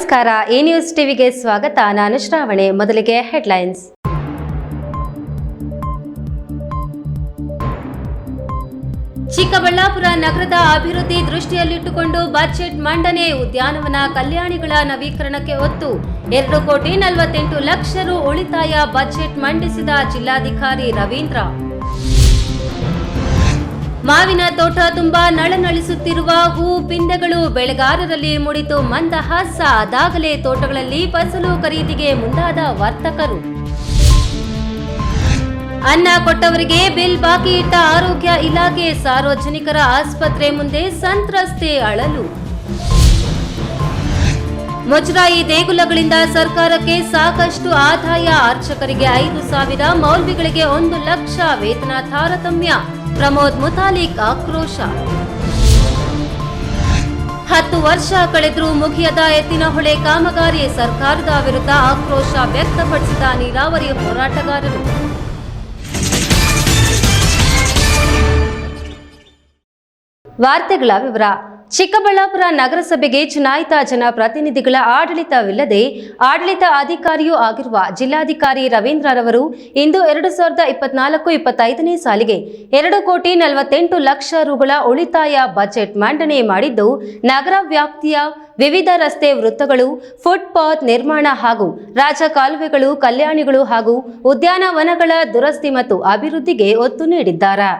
ನಮಸ್ಕಾರ, A news ಟಿವಿಗೆ ಸ್ವಾಗತ. ನಾನು ಶ್ರಾವಣಿ. ಮೊದಲಿಗೆ ಹೆಡ್ಲೈನ್ಸ್. ಚಿಕ್ಕಬಳ್ಳಾಪುರ ನಗರದ ಅಭಿವೃದ್ಧಿ ದೃಷ್ಟಿಯಲ್ಲಿಟ್ಟುಕೊಂಡು ಬಜೆಟ್ ಮಂಡನೆ. ಉದ್ಯಾನವನ ಕಲ್ಯಾಣಿಗಳ ನವೀಕರಣಕ್ಕೆ ಒತ್ತು. 2,48,00,000 ರು ಉಳಿತಾಯ ಬಜೆಟ್ ಮಂಡಿಸಿದ ಜಿಲ್ಲಾಧಿಕಾರಿ ರವೀಂದ್ರ. ಮಾವಿನ ತೋಟ ತುಂಬಾ ನಳನಳಿಸುತ್ತಿರುವ ಹೂ ಪಿಂದೆಗಳು. ಬೆಳೆಗಾರರಲ್ಲಿ ಮೂಡಿತು ಮಂದಹಾಸ. ಅದಾಗಲೇ ತೋಟಗಳಲ್ಲಿ ಫಸಲು ಖರೀದಿಗೆ ಮುಂದಾದ ವರ್ತಕರು. ಅನ್ನ ಕೊಟ್ಟವರಿಗೆ ಬಿಲ್ ಬಾಕಿ ಇಟ್ಟ ಆರೋಗ್ಯ ಇಲಾಖೆ. ಸಾರ್ವಜನಿಕರ ಆಸ್ಪತ್ರೆ ಮುಂದೆ ಸಂತ್ರಸ್ತೆ ಅಳಲು. ಮುಜರಾಯಿ ದೇಗುಲಗಳಿಂದ ಸರ್ಕಾರಕ್ಕೆ ಸಾಕಷ್ಟು ಆದಾಯ. ಅರ್ಚಕರಿಗೆ 5,000, ಮೌಲ್ವಿಗಳಿಗೆ 1,00,000 ವೇತನ ತಾರತಮ್ಯ. ಪ್ರಮೋದ್ ಮುತಾಲಿಕ್ ಆಕ್ರೋಶ. 10 ವರ್ಷ ಕಳೆದರೂ ಮುಗಿಯದ ಎತ್ತಿನಹೊಳೆ ಕಾಮಗಾರಿ. ಸರ್ಕಾರದ ವಿರುದ್ಧ ಆಕ್ರೋಶ ವ್ಯಕ್ತಪಡಿಸಿದ ನೀರಾವರಿ ಹೋರಾಟಗಾರರು. ವಾರ್ತೆಗಳ ವಿವರ. ಚಿಕ್ಕಬಳ್ಳಾಪುರ ನಗರಸಭೆಗೆ ಚುನಾಯಿತ ಜನಪ್ರತಿನಿಧಿಗಳ ಆಡಳಿತವಿಲ್ಲದೆ ಆಡಳಿತ ಅಧಿಕಾರಿಯೂ ಆಗಿರುವ ಜಿಲ್ಲಾಧಿಕಾರಿ ರವೀಂದ್ರರವರು ಇಂದು 2024-25ನೇ ಸಾಲಿಗೆ 2,48,00,000 ರುಗಳ ಉಳಿತಾಯ ಬಜೆಟ್ ಮಂಡನೆ ಮಾಡಿದ್ದು, ನಗರ ವ್ಯಾಪ್ತಿಯ ವಿವಿಧ ರಸ್ತೆ ವೃತ್ತಗಳು, ಫುಟ್ಪಾತ್ ನಿರ್ಮಾಣ ಹಾಗೂ ರಾಜಕಾಲುವೆಗಳು, ಕಲ್ಯಾಣಿಗಳು ಹಾಗೂ ಉದ್ಯಾನವನಗಳ ದುರಸ್ತಿ ಮತ್ತು ಅಭಿವೃದ್ಧಿಗೆ ಒತ್ತು ನೀಡಿದ್ದಾರೆ.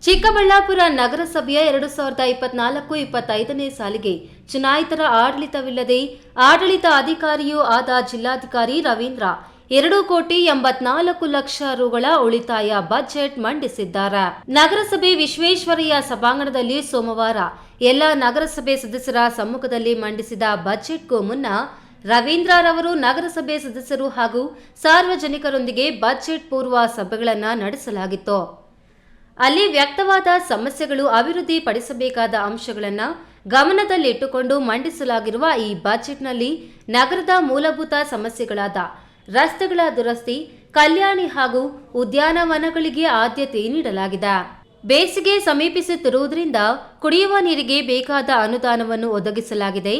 ಚಿಕ್ಕಬಳ್ಳಾಪುರ ನಗರಸಭೆಯ 2024-25ನೇ ಸಾಲಿಗೆ ಚುನಾಯಿತರ ಆಡಳಿತವಿಲ್ಲದೆ ಆಡಳಿತ ಅಧಿಕಾರಿಯೂ ಆದ ಜಿಲ್ಲಾಧಿಕಾರಿ ರವೀಂದ್ರ 2,84,00,000 ರುಗಳ ಉಳಿತಾಯ ಬಜೆಟ್ ಮಂಡಿಸಿದ್ದಾರೆ. ನಗರಸಭೆ ವಿಶ್ವೇಶ್ವರಯ್ಯ ಸಭಾಂಗಣದಲ್ಲಿ ಸೋಮವಾರ ಎಲ್ಲ ನಗರಸಭೆ ಸದಸ್ಯರ ಸಮ್ಮುಖದಲ್ಲಿ ಮಂಡಿಸಿದ ಬಜೆಟ್ಗೂ ಮುನ್ನ ರವೀಂದ್ರರವರು ನಗರಸಭೆ ಸದಸ್ಯರು ಹಾಗೂ ಸಾರ್ವಜನಿಕರೊಂದಿಗೆ ಬಜೆಟ್ ಪೂರ್ವ ಸಭೆಗಳನ್ನು ನಡೆಸಲಾಗಿತ್ತು. ಅಲ್ಲಿ ವ್ಯಕ್ತವಾದ ಸಮಸ್ಯೆಗಳು, ಅಭಿವೃದ್ಧಿ ಪಡಿಸಬೇಕಾದ ಅಂಶಗಳನ್ನು ಗಮನದಲ್ಲಿಟ್ಟುಕೊಂಡು ಮಂಡಿಸಲಾಗಿರುವ ಈ ಬಜೆಟ್ನಲ್ಲಿ ನಗರದ ಮೂಲಭೂತ ಸಮಸ್ಯೆಗಳಾದ ರಸ್ತೆಗಳ ದುರಸ್ತಿ, ಕಲ್ಯಾಣಿ ಹಾಗೂ ಉದ್ಯಾನವನಗಳಿಗೆ ಆದ್ಯತೆ ನೀಡಲಾಗಿದೆ. ಬೇಸಿಗೆ ಸಮೀಪಿಸುತ್ತಿರುವುದರಿಂದ ಕುಡಿಯುವ ನೀರಿಗೆ ಬೇಕಾದ ಅನುದಾನವನ್ನು ಒದಗಿಸಲಾಗಿದೆ.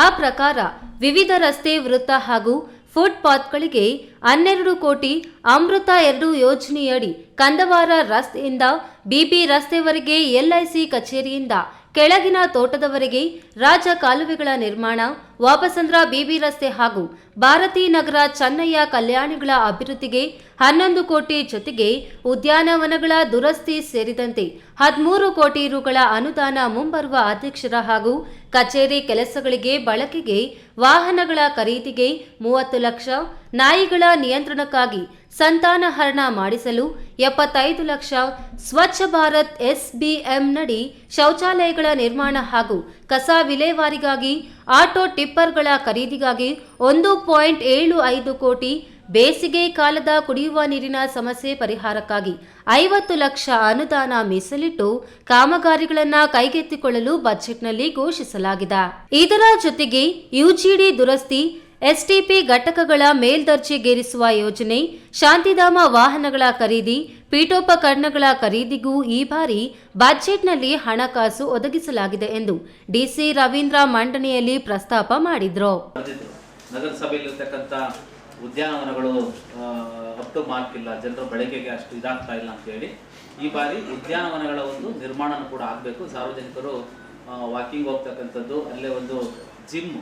ಆ ಪ್ರಕಾರ ವಿವಿಧ ರಸ್ತೆ ವೃತ್ತ ಹಾಗೂ ಫುಟ್ಪಾತ್ಗಳಿಗೆ 12 ಕೋಟಿ, ಅಮೃತ 2 ಯೋಜನೆಯಡಿ ಕಂದವಾರ ರಸ್ತೆಯಿಂದ ಬಿಬಿ ರಸ್ತೆವರೆಗೆ, ಎಲ್ಐಸಿ ಕಚೇರಿಯಿಂದ ಕೆಳಗಿನ ತೋಟದವರೆಗೆ ರಾಜ ಕಾಲುವೆಗಳ ನಿರ್ಮಾಣ, ವಾಪಸಂದ್ರ ಬಿಬಿ ರಸ್ತೆ ಹಾಗೂ ಭಾರತೀ ನಗರ ಚೆನ್ನಯ್ಯ ಕಲ್ಯಾಣಿಗಳ ಅಭಿವೃದ್ಧಿಗೆ 11 ಕೋಟಿ ಜೊತೆಗೆ ಉದ್ಯಾನವನಗಳ ದುರಸ್ತಿ ಸೇರಿದಂತೆ 13 ಕೋಟಿ ರುಗಳ ಅನುದಾನ ಮುಂಬರುವ ಅಧ್ಯಕ್ಷರ ಹಾಗೂ ಕಚೇರಿ ಕೆಲಸಗಳಿಗೆ ಬಳಕೆಗೆ, ವಾಹನಗಳ ಖರೀದಿಗೆ 30 ಲಕ್ಷ, ನಾಯಿಗಳ ನಿಯಂತ್ರಣಕ್ಕಾಗಿ ಸಂತಾನಹರಣ ಮಾಡಿಸಲು 75 ಲಕ್ಷ, ಸ್ವಚ್ಛ ಭಾರತ್ SBM ನಡಿ ಶೌಚಾಲಯಗಳ ನಿರ್ಮಾಣ ಹಾಗೂ ಕಸ ವಿಲೇವಾರಿಗಾಗಿ ಆಟೋ ಟಿಪ್ಪರ್ಗಳ ಖರೀದಿಗಾಗಿ 1.75 ಕೋಟಿ, ಬೇಸಿಗೆ ಕಾಲದ ಕುಡಿಯುವ ನೀರಿನ ಸಮಸ್ಯೆ ಪರಿಹಾರಕ್ಕಾಗಿ 50 ಲಕ್ಷ ಅನುದಾನ ಮೀಸಲಿಟ್ಟು ಕಾಮಗಾರಿಗಳನ್ನು ಕೈಗೆತ್ತಿಕೊಳ್ಳಲು ಬಜೆಟ್ನಲ್ಲಿ ಘೋಷಿಸಲಾಗಿದೆ. ಇದರ ಜೊತೆಗೆ ಯುಜಿಡಿ ದುರಸ್ತಿ, STP ಘಟಕಗಳ ಮೇಲ್ದರ್ಜೆಗೇರಿಸುವ ಯೋಜನೆ, ಶಾಂತಿಧಾಮ ವಾಹನಗಳ ಖರೀದಿ, ಪೀಠೋಪಕರಣಗಳ ಖರೀದಿಗೂ ಈ ಬಾರಿ ಬಜೆಟ್ನಲ್ಲಿ ಹಣಕಾಸು ಒದಗಿಸಲಾಗಿದೆ ಎಂದು ಡಿಸಿ ರವೀಂದ್ರ ಮಂಡನೆಯಲ್ಲಿ ಪ್ರಸ್ತಾಪ ಮಾಡಿದ್ರು. ನಗರಸಭೆಯಲ್ಲಿರ್ತಕ್ಕಂಥ ಉದ್ಯಾನವನಗಳು ಅಪ್ ಟು ಮಾರ್ಕ್ ಇಲ್ಲ, ಜನರ ಬಳಕೆಗೆ ಅಷ್ಟು ಇದಾಗ್ತಾ ಇಲ್ಲ ಅಂತ ಹೇಳಿ ಈ ಬಾರಿ ಉದ್ಯಾನವನಗಳ ಒಂದು ನಿರ್ಮಾಣ ಕೂಡ ಆಗಬೇಕು. ಸಾರ್ವಜನಿಕರು ವಾಕಿಂಗ್ ಹೋಗ್ತಕ್ಕಂಥದ್ದು, ಅಲ್ಲೇ ಒಂದು ಜಿಮ್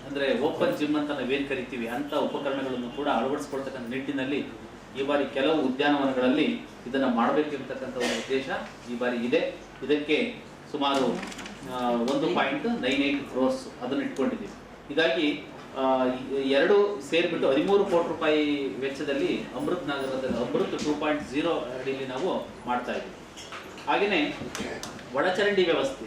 ಅಂದರೆ ಓಪನ್ ಜಿಮ್ ಅಂತ ನಾವೇನು ಕರಿತೀವಿ ಅಂಥ ಉಪಕರಣಗಳನ್ನು ಕೂಡ ಅಳವಡಿಸ್ಕೊಳ್ತಕ್ಕಂಥ ನಿಟ್ಟಿನಲ್ಲಿ ಈ ಬಾರಿ ಕೆಲವು ಉದ್ಯಾನವನಗಳಲ್ಲಿ ಇದನ್ನು ಮಾಡಬೇಕಿರ್ತಕ್ಕಂಥ ಒಂದು ಉದ್ದೇಶ ಈ ಬಾರಿ ಇದೆ. ಇದಕ್ಕೆ ಸುಮಾರು 1.98 crores ಅದನ್ನು ಇಟ್ಕೊಂಡಿದ್ದೀವಿ. ಹೀಗಾಗಿ ಎರಡು ಸೇರಿಬಿಟ್ಟು 13 ಕೋಟಿ ರೂಪಾಯಿ ವೆಚ್ಚದಲ್ಲಿ ಅಮೃತ್ ನಗರದಲ್ಲಿ ಅಮೃತ್ 2.0 ಅಡಿಯಲ್ಲಿ ನಾವು ಮಾಡ್ತಾ ಇದ್ದೀವಿ. ಹಾಗೆಯೇ ಒಳಚರಂಡಿ ವ್ಯವಸ್ಥೆ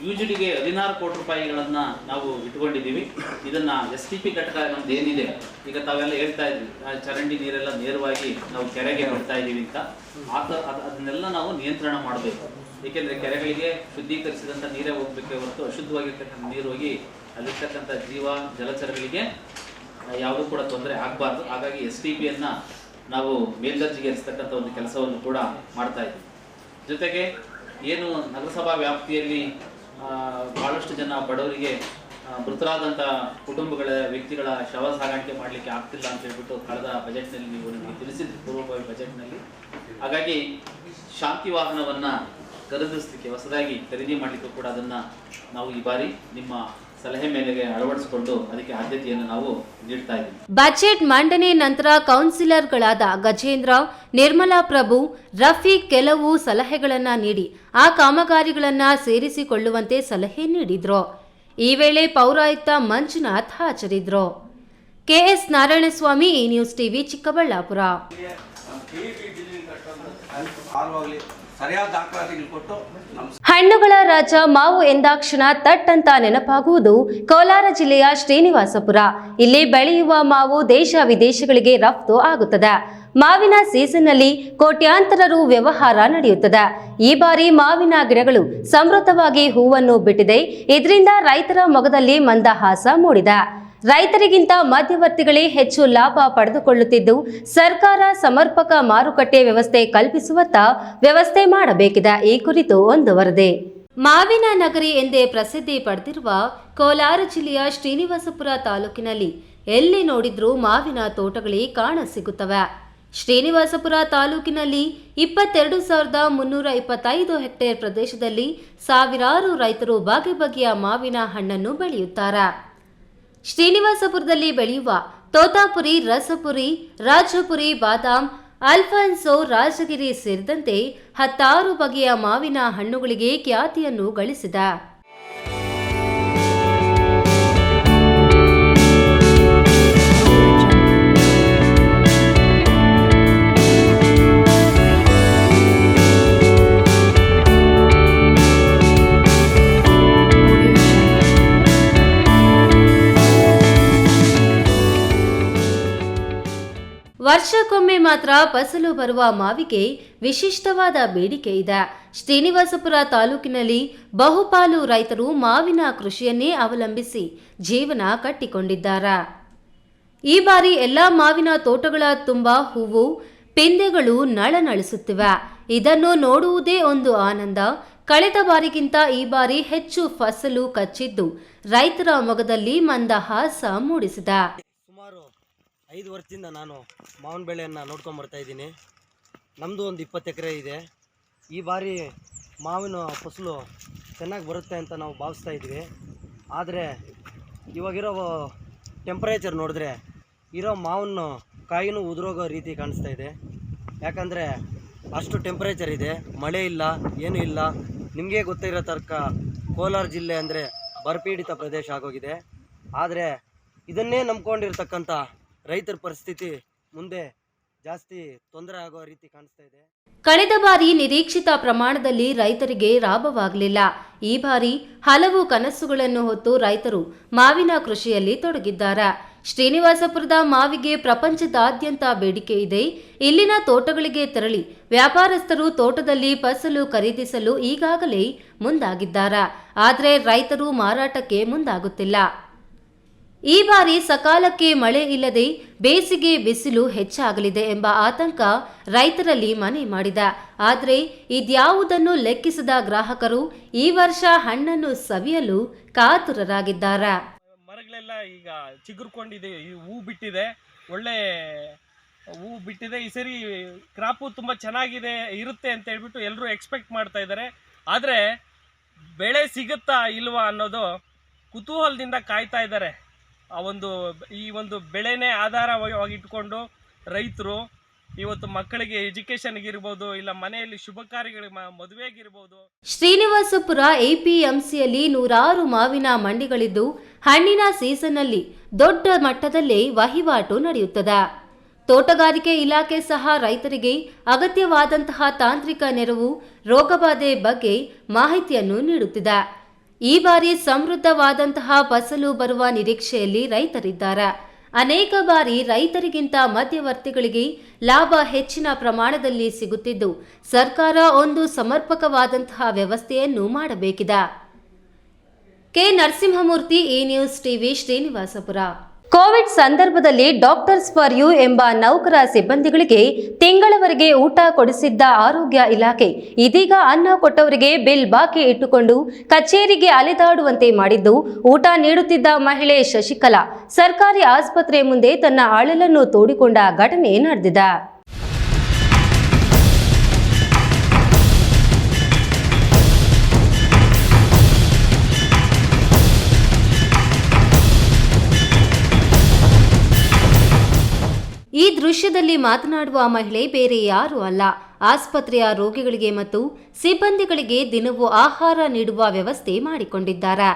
ಯುಜಿಡಿಗೆ 16 ಕೋಟಿ ರೂಪಾಯಿಗಳನ್ನು ನಾವು ಇಟ್ಕೊಂಡಿದ್ದೀವಿ. ಇದನ್ನು STP ಘಟಕ ನಮ್ದು ಏನಿದೆ, ಈಗ ತಾವೆಲ್ಲ ಹೇಳ್ತಾ ಇದ್ವಿ ಚರಂಡಿ ನೀರೆಲ್ಲ ನೇರವಾಗಿ ನಾವು ಕೆರೆಗೆ ಬಿಡ್ತಾ ಇದ್ದೀವಿ ಅಂತ, ಅದನ್ನೆಲ್ಲ ನಾವು ನಿಯಂತ್ರಣ ಮಾಡಬೇಕು. ಏಕೆಂದರೆ ಕೆರೆಗಳಿಗೆ ಶುದ್ಧೀಕರಿಸಿದಂಥ ನೀರೇ ಹೋಗ್ಬೇಕೇ ಹೊರತು ಅಶುದ್ಧವಾಗಿರ್ತಕ್ಕಂಥ ನೀರು ಹೋಗಿ ಅಲ್ಲಿರ್ತಕ್ಕಂಥ ಜಲಚರಗಳಿಗೆ ಯಾವುದೂ ಕೂಡ ತೊಂದರೆ ಆಗಬಾರ್ದು. ಹಾಗಾಗಿ STPಯನ್ನು ನಾವು ಮೇಲ್ದರ್ಜೆಗೇರಿಸ್ತಕ್ಕಂಥ ಒಂದು ಕೆಲಸವನ್ನು ಕೂಡ ಮಾಡ್ತಾ ಇದ್ದೀವಿ. ಜೊತೆಗೆ ಏನು ನಗರಸಭಾ ವ್ಯಾಪ್ತಿಯಲ್ಲಿ ಭಾಳಷ್ಟು ಜನ ಬಡವರಿಗೆ ಮೃತರಾದಂಥ ಕುಟುಂಬಗಳ ವ್ಯಕ್ತಿಗಳ ಶವ ಸಾಗಾಣಿಕೆ ಮಾಡಲಿಕ್ಕೆ ಆಗ್ತಿಲ್ಲ ಅಂತ ಹೇಳ್ಬಿಟ್ಟು ಕಳೆದ ಬಜೆಟ್ನಲ್ಲಿ ನೀವು ನಿಮಗೆ ತಿಳಿಸಿದ್ರಿ, ಪೂರ್ವಭಾವಿ ಬಜೆಟ್ನಲ್ಲಿ. ಹಾಗಾಗಿ ಶಾಂತಿ ವಾಹನವನ್ನು ಖರೀದಿಸಲಿಕ್ಕೆ ಹೊಸದಾಗಿ ಖರೀದಿ ಮಾಡಲಿಕ್ಕೂ ಕೂಡ ಅದನ್ನು ನಾವು ಈ ಬಾರಿ ನಿಮ್ಮ ಸಲಹೆ ಮೇಲೆಗೆ ಅಳವಡಿಸಿಕೊಂಡು ಅದಕ್ಕೆ ಆದ್ಯತೆಯನ್ನು ನಾವು ನೀಡ್ತಾ ಇದ್ದೀವಿ. ಬಜೆಟ್ ಮಂಡನೆ ನಂತರ ಕೌನ್ಸಿಲರ್ಗಳಾದ ಗಜೇಂದ್ರ, ನಿರ್ಮಲಾ ಪ್ರಭು, ರಫೀಕ್ ಕೆಲವು ಸಲಹೆಗಳನ್ನ ನೀಡಿ ಆ ಕಾಮಗಾರಿಗಳನ್ನ ಸೇರಿಸಿಕೊಳ್ಳುವಂತೆ ಸಲಹೆ ನೀಡಿದ್ರು. ಈ ವೇಳೆ ಪೌರಾಯುಕ್ತ ಮಂಜುನಾಥ್ ಹಾಜರಿದ್ರು. ಕೆಎಸ್ ನಾರಾಯಣಸ್ವಾಮಿ, ಈ ನ್ಯೂಸ್ ಟಿವಿ, ಚಿಕ್ಕಬಳ್ಳಾಪುರ. ಹಣ್ಣುಗಳ ರಾಜ ಮಾವು ಎಂದಾಕ್ಷಣ ತಟ್ ಅಂತ ನೆನಪಾಗುವುದು ಕೋಲಾರ ಜಿಲ್ಲೆಯ ಶ್ರೀನಿವಾಸಪುರ. ಇಲ್ಲಿ ಬೆಳೆಯುವ ಮಾವು ದೇಶ ವಿದೇಶಗಳಿಗೆ ರಫ್ತು ಆಗುತ್ತದೆ. ಮಾವಿನ ಸೀಸನ್ನಲ್ಲಿ ಕೋಟ್ಯಾಂತರ ರು ವ್ಯವಹಾರ ನಡೆಯುತ್ತದೆ. ಈ ಬಾರಿ ಮಾವಿನ ಗಿಡಗಳು ಸಮೃದ್ಧವಾಗಿ ಹೂವನ್ನು ಬಿಟ್ಟಿದೆ. ಇದರಿಂದ ರೈತರ ಮೊಗದಲ್ಲಿ ಮಂದಹಾಸ ಮೂಡಿದೆ. ರೈತರಿಗಿಂತ ಮಧ್ಯವರ್ತಿಗಳೇ ಹೆಚ್ಚು ಲಾಭ ಪಡೆದುಕೊಳ್ಳುತ್ತಿದ್ದು, ಸರ್ಕಾರ ಸಮರ್ಪಕ ಮಾರುಕಟ್ಟೆ ವ್ಯವಸ್ಥೆ ಕಲ್ಪಿಸುವತ್ತ ವ್ಯವಸ್ಥೆ ಮಾಡಬೇಕಿದೆ. ಈ ಕುರಿತು ಒಂದು ವರದಿ. ಮಾವಿನ ನಗರಿ ಎಂದೇ ಪ್ರಸಿದ್ಧಿ ಪಡೆದಿರುವ ಕೋಲಾರ ಜಿಲ್ಲೆಯ ಶ್ರೀನಿವಾಸಪುರ ತಾಲೂಕಿನಲ್ಲಿ ಎಲ್ಲಿ ನೋಡಿದ್ರೂ ಮಾವಿನ ತೋಟಗಳೇ ಕಾಣಸಿಗುತ್ತವೆ. ಶ್ರೀನಿವಾಸಪುರ ತಾಲೂಕಿನಲ್ಲಿ 22,325 ಹೆಕ್ಟೇರ್ ಪ್ರದೇಶದಲ್ಲಿ ಸಾವಿರಾರು ರೈತರು ಬಗೆ ಬಗೆಯ ಮಾವಿನ ಹಣ್ಣನ್ನು ಬೆಳೆಯುತ್ತಾರೆ. ಶ್ರೀನಿವಾಸಪುರದಲ್ಲಿ ಬೆಳೆಯುವ ತೋತಾಪುರಿ, ರಸಪುರಿ, ರಾಜಪುರಿ, ಬಾದಾಮ್, ಅಲ್ಫಾನ್ಸೋ, ರಾಜಗಿರಿ ಸೇರಿದಂತೆ 16 ಬಗೆಯ ಮಾವಿನ ಹಣ್ಣುಗಳಿಗೆ ಖ್ಯಾತಿಯನ್ನು ಗಳಿಸಿದೆ. ವರ್ಷಕ್ಕೊಮ್ಮೆ ಮಾತ್ರ ಫಸಲು ಬರುವ ಮಾವಿಗೆ ವಿಶಿಷ್ಟವಾದ ಬೇಡಿಕೆ ಇದೆ. ಶ್ರೀನಿವಾಸಪುರ ತಾಲೂಕಿನಲ್ಲಿ ಬಹುಪಾಲು ರೈತರು ಮಾವಿನ ಕೃಷಿಯನ್ನೇ ಅವಲಂಬಿಸಿ ಜೀವನ ಕಟ್ಟಿಕೊಂಡಿದ್ದಾರೆ. ಈ ಬಾರಿ ಎಲ್ಲ ಮಾವಿನ ತೋಟಗಳ ತುಂಬ ಹೂವು, ಪಿಂದೆಗಳು ನಳನಳಿಸುತ್ತಿವೆ. ಇದನ್ನು ನೋಡುವುದೇ ಒಂದು ಆನಂದ. ಕಳೆದ ಬಾರಿಗಿಂತ ಈ ಬಾರಿ ಹೆಚ್ಚು ಫಸಲು ಕಚ್ಚಿದ್ದು ರೈತರ ಮೊಗದಲ್ಲಿ ಮಂದಹಾಸ ಮೂಡಿಸಿದೆ. 5 ವರ್ಷದಿಂದ ನಾನು ಮಾವಿನ ಬೆಳೆಯನ್ನು ನೋಡ್ಕೊಂಡು ಬರ್ತಾ ಇದ್ದೀನಿ. ನಮ್ಮದು ಒಂದು 20 ಎಕರೆ ಇದೆ. ಈ ಬಾರಿ ಮಾವಿನ ಫಸಲು ಚೆನ್ನಾಗಿ ಬರುತ್ತೆ ಅಂತ ನಾವು ಭಾವಿಸ್ತಾ ಇದ್ವಿ. ಆದರೆ ಇವಾಗಿರೋ ಟೆಂಪ್ರೇಚರ್ ನೋಡಿದ್ರೆ ಇರೋ ಮಾವಿನ ಕಾಯಿನೂ ಉದುರೋಗೋ ರೀತಿ ಕಾಣಿಸ್ತಾ ಇದೆ. ಯಾಕಂದರೆ ಅಷ್ಟು ಟೆಂಪ್ರೇಚರ್ ಇದೆ, ಮಳೆ ಇಲ್ಲ, ಏನೂ ಇಲ್ಲ. ನಿಮಗೆ ಗೊತ್ತಿರೋ ತನಕ ಕೋಲಾರ ಜಿಲ್ಲೆ ಅಂದರೆ ಬರಪೀಡಿತ ಪ್ರದೇಶ ಆಗೋಗಿದೆ. ಆದರೆ ಇದನ್ನೇ ನಂಬ್ಕೊಂಡಿರ್ತಕ್ಕಂಥ ರೈತರ ಪರಿಸ್ಥಿತಿ ಮುಂದೆ ಜಾಸ್ತಿ ತೊಂದರೆ ಆಗೋ ರೀತಿ ಕಾಣಿಸ್ತಾ ಇದೆ. ಕಳೆದ ಬಾರಿ ನಿರೀಕ್ಷಿತ ಪ್ರಮಾಣದಲ್ಲಿ ರೈತರಿಗೆ ಲಾಭವಾಗಲಿಲ್ಲ. ಈ ಬಾರಿ ಹಲವು ಕನಸುಗಳನ್ನು ಹೊತ್ತು ರೈತರು ಮಾವಿನ ಕೃಷಿಯಲ್ಲಿ ತೊಡಗಿದ್ದಾರೆ. ಶ್ರೀನಿವಾಸಪುರದ ಮಾವಿಗೆ ಪ್ರಪಂಚದಾದ್ಯಂತ ಬೇಡಿಕೆ ಇದೆ. ಇಲ್ಲಿನ ತೋಟಗಳಿಗೆ ತೆರಳಿ ವ್ಯಾಪಾರಸ್ಥರು ತೋಟದಲ್ಲಿ ಫಸಲು ಖರೀದಿಸಲು ಈಗಾಗಲೇ ಮುಂದಾಗಿದ್ದಾರೆ. ಆದರೆ ರೈತರು ಮಾರಾಟಕ್ಕೆ ಮುಂದಾಗುತ್ತಿಲ್ಲ. ಈ ಬಾರಿ ಸಕಾಲಕ್ಕೆ ಮಳೆ ಇಲ್ಲದೆ ಬೇಸಿಗೆ ಬಿಸಿಲು ಹೆಚ್ಚಾಗಲಿದೆ ಎಂಬ ಆತಂಕ ರೈತರಲ್ಲಿ ಮನೆ ಮಾಡಿದೆ. ಆದರೆ ಇದ್ಯಾವುದನ್ನು ಲೆಕ್ಕಿಸದ ಗ್ರಾಹಕರು ಈ ವರ್ಷ ಹಣ್ಣನ್ನು ಸವಿಯಲು ಕಾತುರರಾಗಿದ್ದಾರೆ. ಮರಗಳೆಲ್ಲ ಈಗ ಚಿಗುರ್ಕೊಂಡಿದೆ, ಹೂ ಬಿಟ್ಟಿದೆ, ಒಳ್ಳೆ ಹೂ ಬಿಟ್ಟಿದೆ. ಈ ಸರಿ ಕ್ರಾಪು ತುಂಬ ಚೆನ್ನಾಗಿದೆ ಇರುತ್ತೆ ಅಂತ ಹೇಳ್ಬಿಟ್ಟು ಎಲ್ಲರೂ ಎಕ್ಸ್ಪೆಕ್ಟ್ ಮಾಡ್ತಾ ಇದ್ದಾರೆ. ಆದರೆ ಬೆಳೆ ಸಿಗುತ್ತಾ ಇಲ್ವಾ ಅನ್ನೋದು ಕುತೂಹಲದಿಂದ ಕಾಯ್ತಾ ಇದ್ದಾರೆ. ಈ ಒಂದು ಬೆಳೆನೇ ಆಧಾರವಾಗಿಟ್ಕೊಂಡು ರೈತರು ಇವತ್ತು ಮಕ್ಕಳಿಗೆ ಎಜುಕೇಶನ್ಗಿರ್ಬೋದು, ಇಲ್ಲ ಮನೆಯಲ್ಲಿ ಶುಭ ಕಾರ್ಯಗಳಿಗೆ ಮದುವೆಗಿರ್ಬೋದು. ಶ್ರೀನಿವಾಸಪುರ ಎಪಿಎಂಸಿಯಲ್ಲಿ 100 ಮಾವಿನ ಮಂಡಿಗಳಿದ್ದು ಹಣ್ಣಿನ ಸೀಸನ್ನಲ್ಲಿ ದೊಡ್ಡ ಮಟ್ಟದಲ್ಲಿ ವಹಿವಾಟು ನಡೆಯುತ್ತದೆ. ತೋಟಗಾರಿಕೆ ಇಲಾಖೆ ಸಹ ರೈತರಿಗೆ ಅಗತ್ಯವಾದಂತಹ ತಾಂತ್ರಿಕ ನೆರವು, ರೋಗಬಾಧೆ ಬಗ್ಗೆ ಮಾಹಿತಿಯನ್ನು ನೀಡುತ್ತಿದೆ. ಈ ಬಾರಿ ಸಮೃದ್ಧವಾದಂತಹ ಫಸಲು ಬರುವ ನಿರೀಕ್ಷೆಯಲ್ಲಿ ರೈತರಿದ್ದಾರೆ. ಅನೇಕ ಬಾರಿ ರೈತರಿಗಿಂತ ಮಧ್ಯವರ್ತಿಗಳಿಗೆ ಲಾಭ ಹೆಚ್ಚಿನ ಪ್ರಮಾಣದಲ್ಲಿ ಸಿಗುತ್ತಿದ್ದು, ಸರ್ಕಾರ ಒಂದು ಸಮರ್ಪಕವಾದಂತಹ ವ್ಯವಸ್ಥೆಯನ್ನು ಮಾಡಬೇಕಿದೆ. ಕೆ ನರಸಿಂಹಮೂರ್ತಿ, ಈ ನ್ಯೂಸ್ ಟಿವಿ, ಶ್ರೀನಿವಾಸಪುರ. ಕೋವಿಡ್ ಸಂದರ್ಭದಲ್ಲಿ ಡಾಕ್ಟರ್ಸ್ ಫಾರ್ ಯು ಎಂಬ ನೌಕರ ಸಿಬ್ಬಂದಿಗಳಿಗೆ ತಿಂಗಳವರೆಗೆ ಊಟ ಕೊಡಿಸಿದ್ದ ಆರೋಗ್ಯ ಇಲಾಖೆ ಇದೀಗ ಅನ್ನ ಕೊಟ್ಟವರಿಗೆ ಬಿಲ್ ಬಾಕಿ ಇಟ್ಟುಕೊಂಡು ಕಚೇರಿಗೆ ಅಲೆದಾಡುವಂತೆ ಮಾಡಿದ್ದು, ಊಟ ನೀಡುತ್ತಿದ್ದ ಮಹಿಳೆ ಶಶಿಕಲಾ ಸರ್ಕಾರಿ ಆಸ್ಪತ್ರೆ ಮುಂದೆ ತನ್ನ ಅಳಲನ್ನು ತೋಡಿಕೊಂಡ ಘಟನೆ ನಡೆದಿದೆ. ಈ ದೃಶ್ಯದಲ್ಲಿ ಮಾತನಾಡುವ ಮಹಿಳೆ ಬೇರೆ ಯಾರೂ ಅಲ್ಲ, ಆಸ್ಪತ್ರೆಯ ರೋಗಿಗಳಿಗೆ ಮತ್ತು ಸಿಬ್ಬಂದಿಗಳಿಗೆ ದಿನವೂ ಆಹಾರ ನೀಡುವ ವ್ಯವಸ್ಥೆ ಮಾಡಿಕೊಂಡಿದ್ದಾರೆ.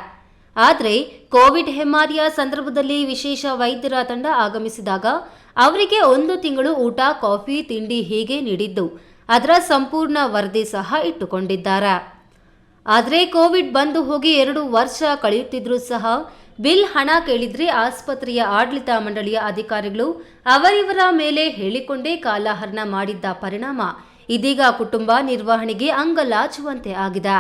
ಆದರೆ ಕೋವಿಡ್ ಹೆಮ್ಮಾರಿಯ ಸಂದರ್ಭದಲ್ಲಿ ವಿಶೇಷ ವೈದ್ಯರ ತಂಡ ಆಗಮಿಸಿದಾಗ ಅವರಿಗೆ 1 ತಿಂಗಳು ಊಟ, ಕಾಫಿ, ತಿಂಡಿ ಹೀಗೆ ನೀಡಿದ್ದು ಅದರ ಸಂಪೂರ್ಣ ವರದಿ ಸಹ ಇಟ್ಟುಕೊಂಡಿದ್ದಾರೆ. ಆದರೆ ಕೋವಿಡ್ ಬಂದು ಹೋಗಿ 2 ವರ್ಷ ಕಳೆಯುತ್ತಿದ್ರೂ ಸಹ ಬಿಲ್ ಹಣ ಕೇಳಿದ್ರೆ ಆಸ್ಪತ್ರೆಯ ಆಡಳಿತ ಮಂಡಳಿಯ ಅಧಿಕಾರಿಗಳು ಅವರಿವರ ಮೇಲೆ ಹೇಳಿಕೊಂಡೇ ಕಾಲಹರಣ ಮಾಡಿದ್ದ ಪರಿಣಾಮ ಇದೀಗ ಕುಟುಂಬ ನಿರ್ವಹಣೆಗೆ ಅಂಗಲಾಚುವಂತೆ ಆಗಿದೆ.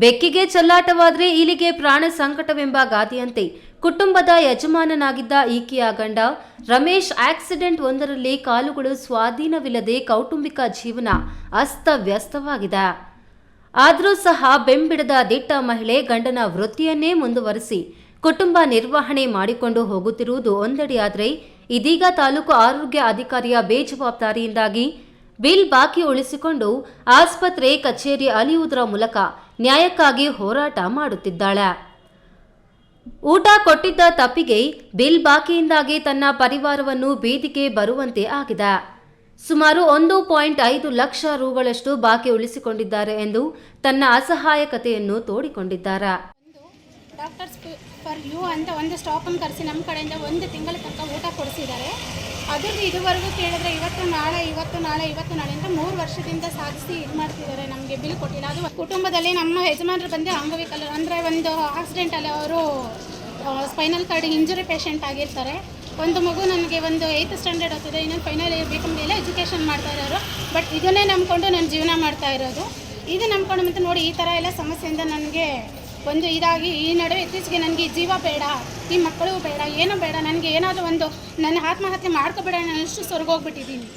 ಬೆಕ್ಕಿಗೆ ಚೆಲ್ಲಾಟವಾದ್ರೆ ಇಲಿಗೆ ಪ್ರಾಣ ಸಂಕಟವೆಂಬ ಗಾದೆಯಂತೆ ಕುಟುಂಬದ ಯಜಮಾನನಾಗಿದ್ದ ಈಕೆಯ ಗಂಡ ರಮೇಶ್ ಆಕ್ಸಿಡೆಂಟ್ ಒಂದರಲ್ಲಿ ಕಾಲುಗಳು ಸ್ವಾಧೀನವಿಲ್ಲದೆ ಕೌಟುಂಬಿಕ ಜೀವನ ಅಸ್ತವ್ಯಸ್ತವಾಗಿದೆ. ಆದರೂ ಸಹ ಬೆಂಬಿಡದ ದಿಟ್ಟ ಮಹಿಳೆ ಗಂಡನ ವೃತ್ತಿಯನ್ನೇ ಮುಂದುವರಿಸಿ ಕುಟುಂಬ ನಿರ್ವಹಣೆ ಮಾಡಿಕೊಂಡು ಹೋಗುತ್ತಿರುವುದು ಒಂದೆಡೆಯಾದರೆ, ಇದೀಗ ತಾಲೂಕು ಆರೋಗ್ಯ ಅಧಿಕಾರಿಯ ಬೇಜವಾಬ್ದಾರಿಯಿಂದಾಗಿ ಬಿಲ್ ಬಾಕಿ ಉಳಿಸಿಕೊಂಡು ಆಸ್ಪತ್ರೆ ಕಚೇರಿ ಅಲಿಯುವುದರ ಮೂಲಕ ನ್ಯಾಯಕ್ಕಾಗಿ ಹೋರಾಟ ಮಾಡುತ್ತಿದ್ದಾಳೆ. ಊಟ ಕೊಟ್ಟಿದ್ದ ತಪ್ಪಿಗೆ ಬಿಲ್ ಬಾಕಿಯಿಂದಾಗಿ ತನ್ನ ಪರಿವಾರವನ್ನು ಬೀದಿಗೆ ಬರುವಂತೆ ಆಗಿದೆ. ಸುಮಾರು 1.5 ಲಕ್ಷ ರೂಗಳಷ್ಟು ಬಾಕಿ ಉಳಿಸಿಕೊಂಡಿದ್ದಾರೆ ಎಂದು ತನ್ನ ಅಸಹಾಯಕತೆಯನ್ನು ತೋಡಿಕೊಂಡಿದ್ದಾರೆ. ಡಾಕ್ಟರ್ಸ್ ಫಾರ್ ಯು ಅಂತ ಒಂದು ಸ್ಟಾಪನ್ನು ಕರೆಸಿ ನಮ್ಮ ಕಡೆಯಿಂದ 1 ತಿಂಗಳ ತನಕ ಊಟ ಕೊಡಿಸಿದ್ದಾರೆ. ಅದ್ರದ್ದು ಇದುವರೆಗೂ ಕೇಳಿದ್ರೆ ಇವತ್ತು ನಾಳೆ ಅಂತ 3 ವರ್ಷದಿಂದ ಸಾಧಿಸಿ ಇದು ಮಾಡ್ತಿದ್ದಾರೆ. ನಮಗೆ ಬಿಲ್ ಕೊಟ್ಟಿಲ್ಲ. ಅದು ಕುಟುಂಬದಲ್ಲಿ ನಮ್ಮ ಯಜಮಾನರು ಬಂದು ಅಂಗವಿಕಲರು, ಅಂದರೆ ಒಂದು ಆಕ್ಸಿಡೆಂಟಲ್ಲಿ ಅವರು ಸ್ಪೈನಲ್ ಕಾರ್ಡ್ ಇಂಜುರಿ ಪೇಷಂಟ್ ಆಗಿರ್ತಾರೆ. ಒಂದು ಮಗು ನನಗೆ ಒಂದು 8th ಸ್ಟ್ಯಾಂಡರ್ಡ್ ಓದ್ತಿದೆ, ಇನ್ನೊಂದು ಫೈನಲ್ ಇಯರ್ B.Com ಎಜುಕೇಷನ್ ಮಾಡ್ತಾ ಇರೋರು. ಬಟ್ ಇದನ್ನೇ ನಂಬ್ಕೊಂಡು ನಾನು ಜೀವನ ಮಾಡ್ತಾ ಇರೋದು. ಇದು ನಂಬ್ಕೊಂಡು ಮತ್ತು ನೋಡಿ ಈ ಥರ ಎಲ್ಲ ಸಮಸ್ಯೆಯಿಂದ ನನಗೆ ಒಂದು ಇದಾಗಿ ಈ ನಡುವೆ ಇತ್ತೀಚೆಗೆ ನನಗೆ ಈ ಜೀವ ಬೇಡ, ಈ ಮಕ್ಕಳು ಬೇಡ, ಏನೂ ಬೇಡ, ನನಗೆ ಏನಾದರೂ ಒಂದು ನನ್ನ ಆತ್ಮಹತ್ಯೆ ಮಾಡ್ಕೋಬೇಡ, ನಾನು ಅಷ್ಟು ಸ್ವರ್ಗೋಗ್ಬಿಟ್ಟಿದ್ದೀನಿ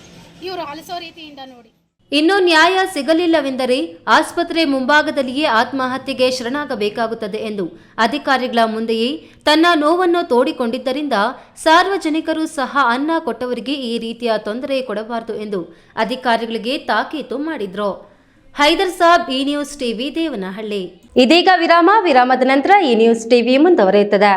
ಇವರು ಅಲಸೋ ರೀತಿಯಿಂದ ನೋಡಿ. ಇನ್ನು ನ್ಯಾಯ ಸಿಗಲಿಲ್ಲವೆಂದರೆ ಆಸ್ಪತ್ರೆ ಮುಂಭಾಗದಲ್ಲಿಯೇ ಆತ್ಮಹತ್ಯೆಗೆ ಶರಣಾಗಬೇಕಾಗುತ್ತದೆ ಎಂದು ಅಧಿಕಾರಿಗಳ ಮುಂದೆಯೇ ತನ್ನ ನೋವನ್ನು ತೋಡಿಕೊಂಡಿದ್ದರಿಂದ ಸಾರ್ವಜನಿಕರು ಸಹ ಅನ್ನ ಕೊಟ್ಟವರಿಗೆ ಈ ರೀತಿಯ ತೊಂದರೆ ಕೊಡಬಾರದು ಎಂದು ಅಧಿಕಾರಿಗಳಿಗೆ ತಾಕೀತು ಮಾಡಿದ್ರು. ಹೈದರ್ ಸಾಬ್, ಈ ನ್ಯೂಸ್ ಟಿವಿ, ದೇವನಹಳ್ಳಿ. ಇದೀಗ ವಿರಾಮದ ನಂತರ ಈ ನ್ಯೂಸ್ ಟಿವಿ ಮುಂದುವರಿಯುತ್ತದೆ.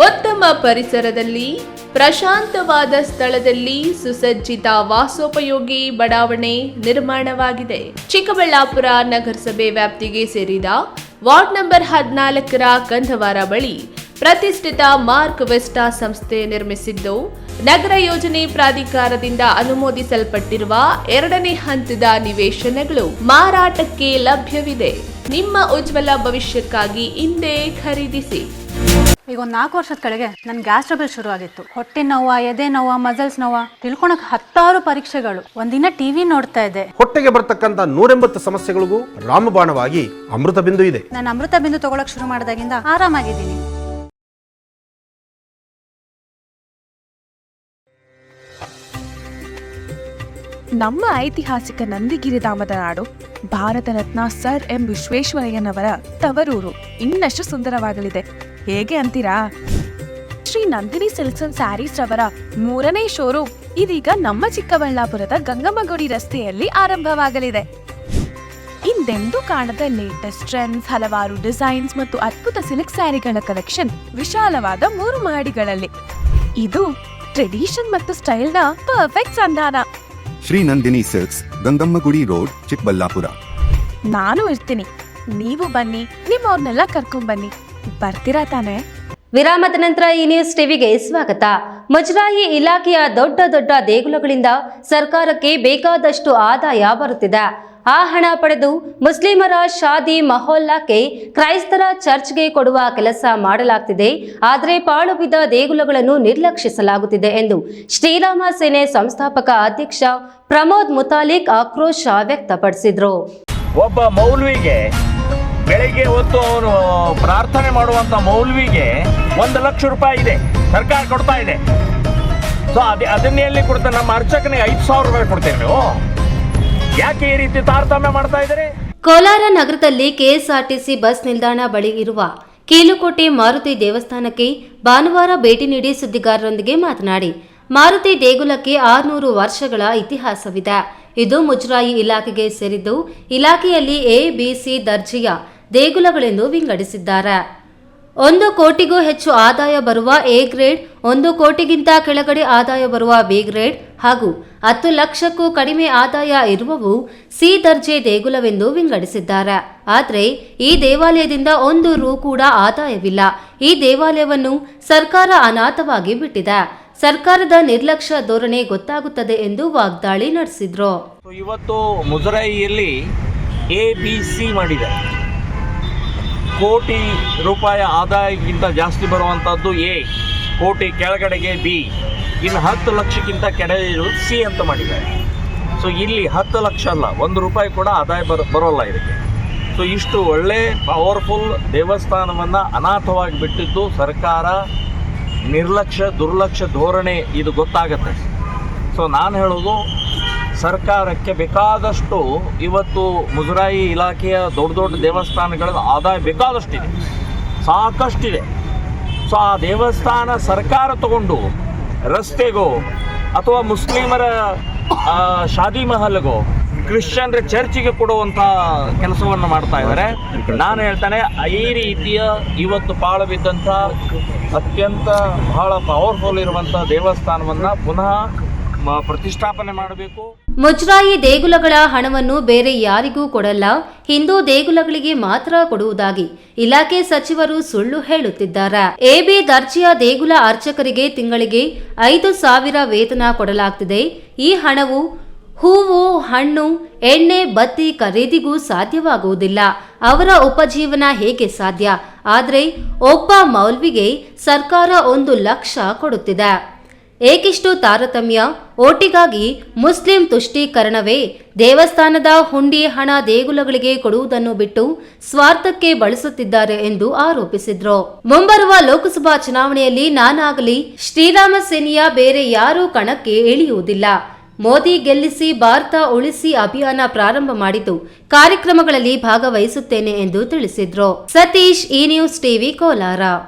ಉತ್ತಮ ಪರಿಸರದಲ್ಲಿ ಪ್ರಶಾಂತವಾದ ಸ್ಥಳದಲ್ಲಿ ಸುಸಜ್ಜಿತ ವಾಸೋಪಯೋಗಿ ಬಡಾವಣೆ ನಿರ್ಮಾಣವಾಗಿದೆ. ಚಿಕ್ಕಬಳ್ಳಾಪುರ ನಗರಸಭೆ ವ್ಯಾಪ್ತಿಗೆ ಸೇರಿದ ವಾರ್ಡ್ ನಂಬರ್ 14ರ ಕಂದವಾರ ಬಳಿ ಪ್ರತಿಷ್ಠಿತ ಮಾರ್ಕ್ ವೆಸ್ಟಾ ಸಂಸ್ಥೆ ನಿರ್ಮಿಸಿದ್ದು, ನಗರ ಯೋಜನೆ ಪ್ರಾಧಿಕಾರದಿಂದ ಅನುಮೋದಿಸಲ್ಪಟ್ಟಿರುವ 2ನೇ ಹಂತದ ನಿವೇಶನಗಳು ಮಾರಾಟಕ್ಕೆ ಲಭ್ಯವಿದೆ. ನಿಮ್ಮ ಉಜ್ವಲ ಭವಿಷ್ಯಕ್ಕಾಗಿ ಇಂದೇ ಖರೀದಿಸಿ. ಈಗ ಒಂದು 4 ವರ್ಷದ ಕೆಳಗೆ ನನ್ನ ಗ್ಯಾಸ್ ಟ್ರಬಲ್ ಶುರು ಆಗಿತ್ತು. ಹೊಟ್ಟೆ ನೋವು, ಎದೆ ನೋವು, ಮಸಲ್ಸ್ ನೋವು ತಿಳ್ಕೊಳಕ್ 10 ಪರೀಕ್ಷೆಗಳು. ಒಂದಿನ ಟಿವಿ ನೋಡ್ತಾ ಇದ್ದೆ. ಹೊಟ್ಟೆಗೆ ಬರ್ತಕ್ಕಂಥ 180 ಸಮಸ್ಯೆಗಳಿಗೂ ರಾಮಬಾಣವಾಗಿ ಅಮೃತ ಬಿಂದು ಇದೆ. ನಾನು ಅಮೃತ ಬಿಂದು ತಗೊಳಕ್ ಶುರು ಮಾಡಿದಾಗಿಂದ ಆರಾಮಾಗಿದ್ದೀನಿ. ನಮ್ಮ ಐತಿಹಾಸಿಕ ನಂದಿಗಿರಿ ಧಾಮದ ನಾಡು, ಭಾರತ ರತ್ನ ಸರ್ ಎಂ ವಿಶ್ವೇಶ್ವರಯ್ಯನವರ ತವರೂರು ಇನ್ನಷ್ಟು ಸುಂದರವಾಗಲಿದೆ. ಹೇಗೆ ಅಂತೀರಾ? ಶ್ರೀ ನಂದಿನಿ ಸಿಲ್ಕ್ಸ್ ಅಂಡ್ ಸ್ಯಾರೀಸ್ ರವರ 3ನೇ ಶೋರೂಮ್ ಇದೀಗ ನಮ್ಮ ಚಿಕ್ಕಬಳ್ಳಾಪುರದ ಗಂಗಮ್ಮಗುಡಿ ರಸ್ತೆಯಲ್ಲಿ ಆರಂಭವಾಗಲಿದೆ. ಹಿಂದೆಂದೂ ಕಾಣದ ಲೇಟೆಸ್ಟ್ ಟ್ರೆಂಡ್ಸ್, ಹಲವಾರು ಡಿಸೈನ್ಸ್ ಮತ್ತು ಅದ್ಭುತ ಸಿಲ್ಕ್ ಸ್ಯಾರಿಗಳ ಕಲೆಕ್ಷನ್ ವಿಶಾಲವಾದ 3 ಮಹಡಿಗಳಲ್ಲಿ. ಇದು ಟ್ರೆಡಿಷನ್ ಮತ್ತು ಸ್ಟೈಲ್ನ ಪರ್ಫೆಕ್ಟ್ ಸಂಧಾನ. Shri Nandini silks, Gangammagudi road, Chikkaballapura. ನಾನು ಇರ್ತೀನಿ, ನೀವು ಬನ್ನಿ, ನಿಮ್ಮವ್ರನ್ನೆಲ್ಲ ಕರ್ಕೊಂಡ್ ಬನ್ನಿ. ಬರ್ತೀರಾ ತಾನೆ? ವಿರಾಮದ ನಂತರ ಈ ನ್ಯೂಸ್ ಟಿವಿಗೆ ಸ್ವಾಗತ. ಮುಜರಾಯಿ ಇಲಾಖೆಯ ದೊಡ್ಡ ದೊಡ್ಡ ದೇಗುಲಗಳಿಂದ ಸರ್ಕಾರಕ್ಕೆ ಬೇಕಾದಷ್ಟು ಆದಾಯ ಬರುತ್ತಿದೆ. ಆ ಹಣ ಪಡೆದು ಮುಸ್ಲಿಮರ ಶಾದಿ ಮಹೋಲ್ಲಾಕ್ಕೆ ಕ್ರೈಸ್ತರ ಚರ್ಚ್ಗೆ ಕೊಡುವ ಕೆಲಸ ಮಾಡಲಾಗ್ತಿದೆ. ಆದರೆ ಪಾಳು ಬಿದ್ದ ದೇಗುಲಗಳನ್ನು ನಿರ್ಲಕ್ಷಿಸಲಾಗುತ್ತಿದೆ ಎಂದು ಶ್ರೀರಾಮ ಸೇನೆ ಸಂಸ್ಥಾಪಕ ಅಧ್ಯಕ್ಷ ಪ್ರಮೋದ್ ಮುತಾಲಿಕ್ ಆಕ್ರೋಶ ವ್ಯಕ್ತಪಡಿಸಿದರು. ಒಬ್ಬ ಮೌಲ್ವಿಗೆ ಬೆಳಿಗ್ಗೆ ಹೊತ್ತು ಅವನು ಪ್ರಾರ್ಥನೆ ಮಾಡುವಂತ ಮೌಲ್ವಿಗೆ 1 ಲಕ್ಷ ರೂಪಾಯಿ ಇದೆ, ಸರ್ಕಾರ ಕೊಡ್ತಾ ಇದೆ. ಸೊ ಅದನ್ನೇ ಎಲ್ಲಿ ಕೊಡ್ತಾರೆ? ನಮ್ಮ ಅರ್ಚಕನಿಗೆ 5,000 ರೂಪಾಯಿ ಕೊಡ್ತೇವೆ. ನೀವು ಯಾಕೆ ಈ ರೀತಿ ತಾರತಮ್ಯ ಮಾಡ್ತಾ ಇದ್ದೀರಿ? ಕೋಲಾರ ನಗರದಲ್ಲಿ ಕೆಎಸ್ಆರ್ಟಿಸಿ ಬಸ್ ನಿಲ್ದಾಣ ಬಳಿ ಇರುವ ಕೀಲುಕೋಟೆ ಮಾರುತಿ ದೇವಸ್ಥಾನಕ್ಕೆ ಭಾನುವಾರ ಭೇಟಿ ನೀಡಿ ಸುದ್ದಿಗಾರರೊಂದಿಗೆ ಮಾತನಾಡಿ, ಮಾರುತಿ ದೇಗುಲಕ್ಕೆ 600 ವರ್ಷಗಳ ಇತಿಹಾಸವಿದೆ. ಇದು ಮುಜರಾಯಿ ಇಲಾಖೆಗೆ ಸೇರಿದ್ದು, ಇಲಾಖೆಯಲ್ಲಿ ಎ, ಬಿ, ಸಿ ದರ್ಜೆಯ ದೇಗುಲಗಳೆಂದು ವಿಂಗಡಿಸಿದ್ದಾರೆ. 1 ಕೋಟಿಗೂ ಹೆಚ್ಚು ಆದಾಯ ಬರುವ ಎ ಗ್ರೇಡ್, 1 ಕೋಟಿಗಿಂತ ಕೆಳಗಡೆ ಆದಾಯ ಬರುವ ಬಿ ಗ್ರೇಡ್ ಹಾಗೂ 10 ಲಕ್ಷಕ್ಕೂ ಕಡಿಮೆ ಆದಾಯ ಇರುವವು ಸಿ ದರ್ಜೆ ದೇಗುಲವೆಂದು ವಿಂಗಡಿಸಿದ್ದಾರೆ. ಆದರೆ ಈ ದೇವಾಲಯದಿಂದ 1 ರೂ ಕೂಡ ಆದಾಯವಿಲ್ಲ. ಈ ದೇವಾಲಯವನ್ನು ಸರ್ಕಾರ ಅನಾಥವಾಗಿ ಬಿಟ್ಟಿದೆ. ಸರ್ಕಾರದ ನಿರ್ಲಕ್ಷ್ಯ ಧೋರಣೆ ಗೊತ್ತಾಗುತ್ತದೆ ಎಂದು ವಾಗ್ದಾಳಿ ನಡೆಸಿದ್ರು. ಇವತ್ತು ಮುಜರಾಯಿಯಲ್ಲಿ ABC ಮಾಡಿದೆ. ಕೋಟಿ ರೂಪಾಯಿ ಆದಾಯಕ್ಕಿಂತ ಜಾಸ್ತಿ ಬರುವಂಥದ್ದು ಎ, ಕೋಟಿ ಕೆಳಗಡೆಗೆ ಬಿ, ಇನ್ನು 10 ಲಕ್ಷಕ್ಕಿಂತ ಕೆಳಗೆ ಇರೋದು ಸಿ ಅಂತ ಮಾಡಿದ್ದಾರೆ. ಸೊ ಇಲ್ಲಿ 10 ಲಕ್ಷ ಅಲ್ಲ, 1 ರೂಪಾಯಿ ಕೂಡ ಆದಾಯ ಬರೋಲ್ಲ ಇದಕ್ಕೆ. ಸೊ ಇಷ್ಟು ಒಳ್ಳೆ ಪವರ್ಫುಲ್ ದೇವಸ್ಥಾನವನ್ನು ಅನಾಥವಾಗಿ ಬಿಟ್ಟಿದ್ದು ಸರ್ಕಾರ ದುರ್ಲಕ್ಷ್ಯ ಧೋರಣೆ ಇದು ಗೊತ್ತಾಗತ್ತೆ. ಸೊ ನಾನು ಹೇಳೋದು, ಸರ್ಕಾರಕ್ಕೆ ಬೇಕಾದಷ್ಟು ಇವತ್ತು ಮುಜರಾಯಿ ಇಲಾಖೆಯ ದೊಡ್ಡ ದೇವಸ್ಥಾನಗಳ ಆದಾಯ ಬೇಕಾದಷ್ಟಿದೆ, ಸಾಕಷ್ಟಿದೆ. ಸೊ ಆ ದೇವಸ್ಥಾನ ಸರ್ಕಾರ ತಗೊಂಡು ರಸ್ತೆಗೋ ಅಥವಾ ಮುಸ್ಲಿಮರ ಶಾದಿ ಮಹಲ್ಗೋ ಕ್ರಿಶ್ಚಿಯನ್ರ ಚರ್ಚಿಗೆ ಕೊಡುವಂಥ ಕೆಲಸವನ್ನು ಮಾಡ್ತಾ ಇದ್ದಾರೆ. ನಾನು ಹೇಳ್ತಾನೆ, ಈ ರೀತಿಯ ಇವತ್ತು ಪಾಳು ಬಿದ್ದಂಥ ಅತ್ಯಂತ ಬಹಳ ಪವರ್ಫುಲ್ ಇರುವಂಥ ದೇವಸ್ಥಾನವನ್ನು ಪುನಃ ಪ್ರತಿಷ್ಠಾಪನೆ ಮಾಡಬೇಕು. ಮುಜರಾಯಿ ದೇಗುಲಗಳ ಹಣವನ್ನು ಬೇರೆ ಯಾರಿಗೂ ಕೊಡಲ್ಲ, ಹಿಂದೂ ದೇಗುಲಗಳಿಗೆ ಮಾತ್ರ ಕೊಡುವುದಾಗಿ ಇಲಾಖೆ ಸಚಿವರು ಸುಳ್ಳು ಹೇಳುತ್ತಿದ್ದಾರೆ. ಎಬಿ ದರ್ಜೆಯ ದೇಗುಲ ಅರ್ಚಕರಿಗೆ ತಿಂಗಳಿಗೆ 5,000 ವೇತನ ಕೊಡಲಾಗ್ತಿದೆ. ಈ ಹಣವು ಹೂವು, ಹಣ್ಣು, ಎಣ್ಣೆ, ಬತ್ತಿ ಖರೀದಿಗೂ ಸಾಧ್ಯವಾಗುವುದಿಲ್ಲ. ಅವರ ಉಪಜೀವನ ಹೇಗೆ ಸಾಧ್ಯ? ಆದರೆ ಒಬ್ಬ ಮೌಲ್ವಿಗೆ ಸರ್ಕಾರ 1 ಲಕ್ಷ ಕೊಡುತ್ತಿದೆ. ಏಕಿಷ್ಟು ತಾರತಮ್ಯ? ಓಟಿಗಾಗಿ ಮುಸ್ಲಿಂ ತುಷ್ಟೀಕರಣವೇ? ದೇವಸ್ಥಾನದ ಹುಂಡಿ ಹಣ ದೇಗುಲಗಳಿಗೆ ಕೊಡುವುದನ್ನು ಬಿಟ್ಟು ಸ್ವಾರ್ಥಕ್ಕೆ ಬಳಸುತ್ತಿದ್ದಾರೆ ಎಂದು ಆರೋಪಿಸಿದ್ರು. ಮುಂಬರುವ ಲೋಕಸಭಾ ಚುನಾವಣೆಯಲ್ಲಿ ನಾನಾಗಲಿ ಶ್ರೀರಾಮ ಸೇನೆಯ ಬೇರೆ ಯಾರೂ ಕಣಕ್ಕೆ ಇಳಿಯುವುದಿಲ್ಲ. ಮೋದಿ ಗೆಲ್ಲಿಸಿ ಭಾರತ ಉಳಿಸಿ ಅಭಿಯಾನ ಪ್ರಾರಂಭ ಮಾಡಿದ್ದು ಕಾರ್ಯಕ್ರಮಗಳಲ್ಲಿ ಭಾಗವಹಿಸುತ್ತೇನೆ ಎಂದು ತಿಳಿಸಿದ್ರು. Satish, E news TV, Kolar.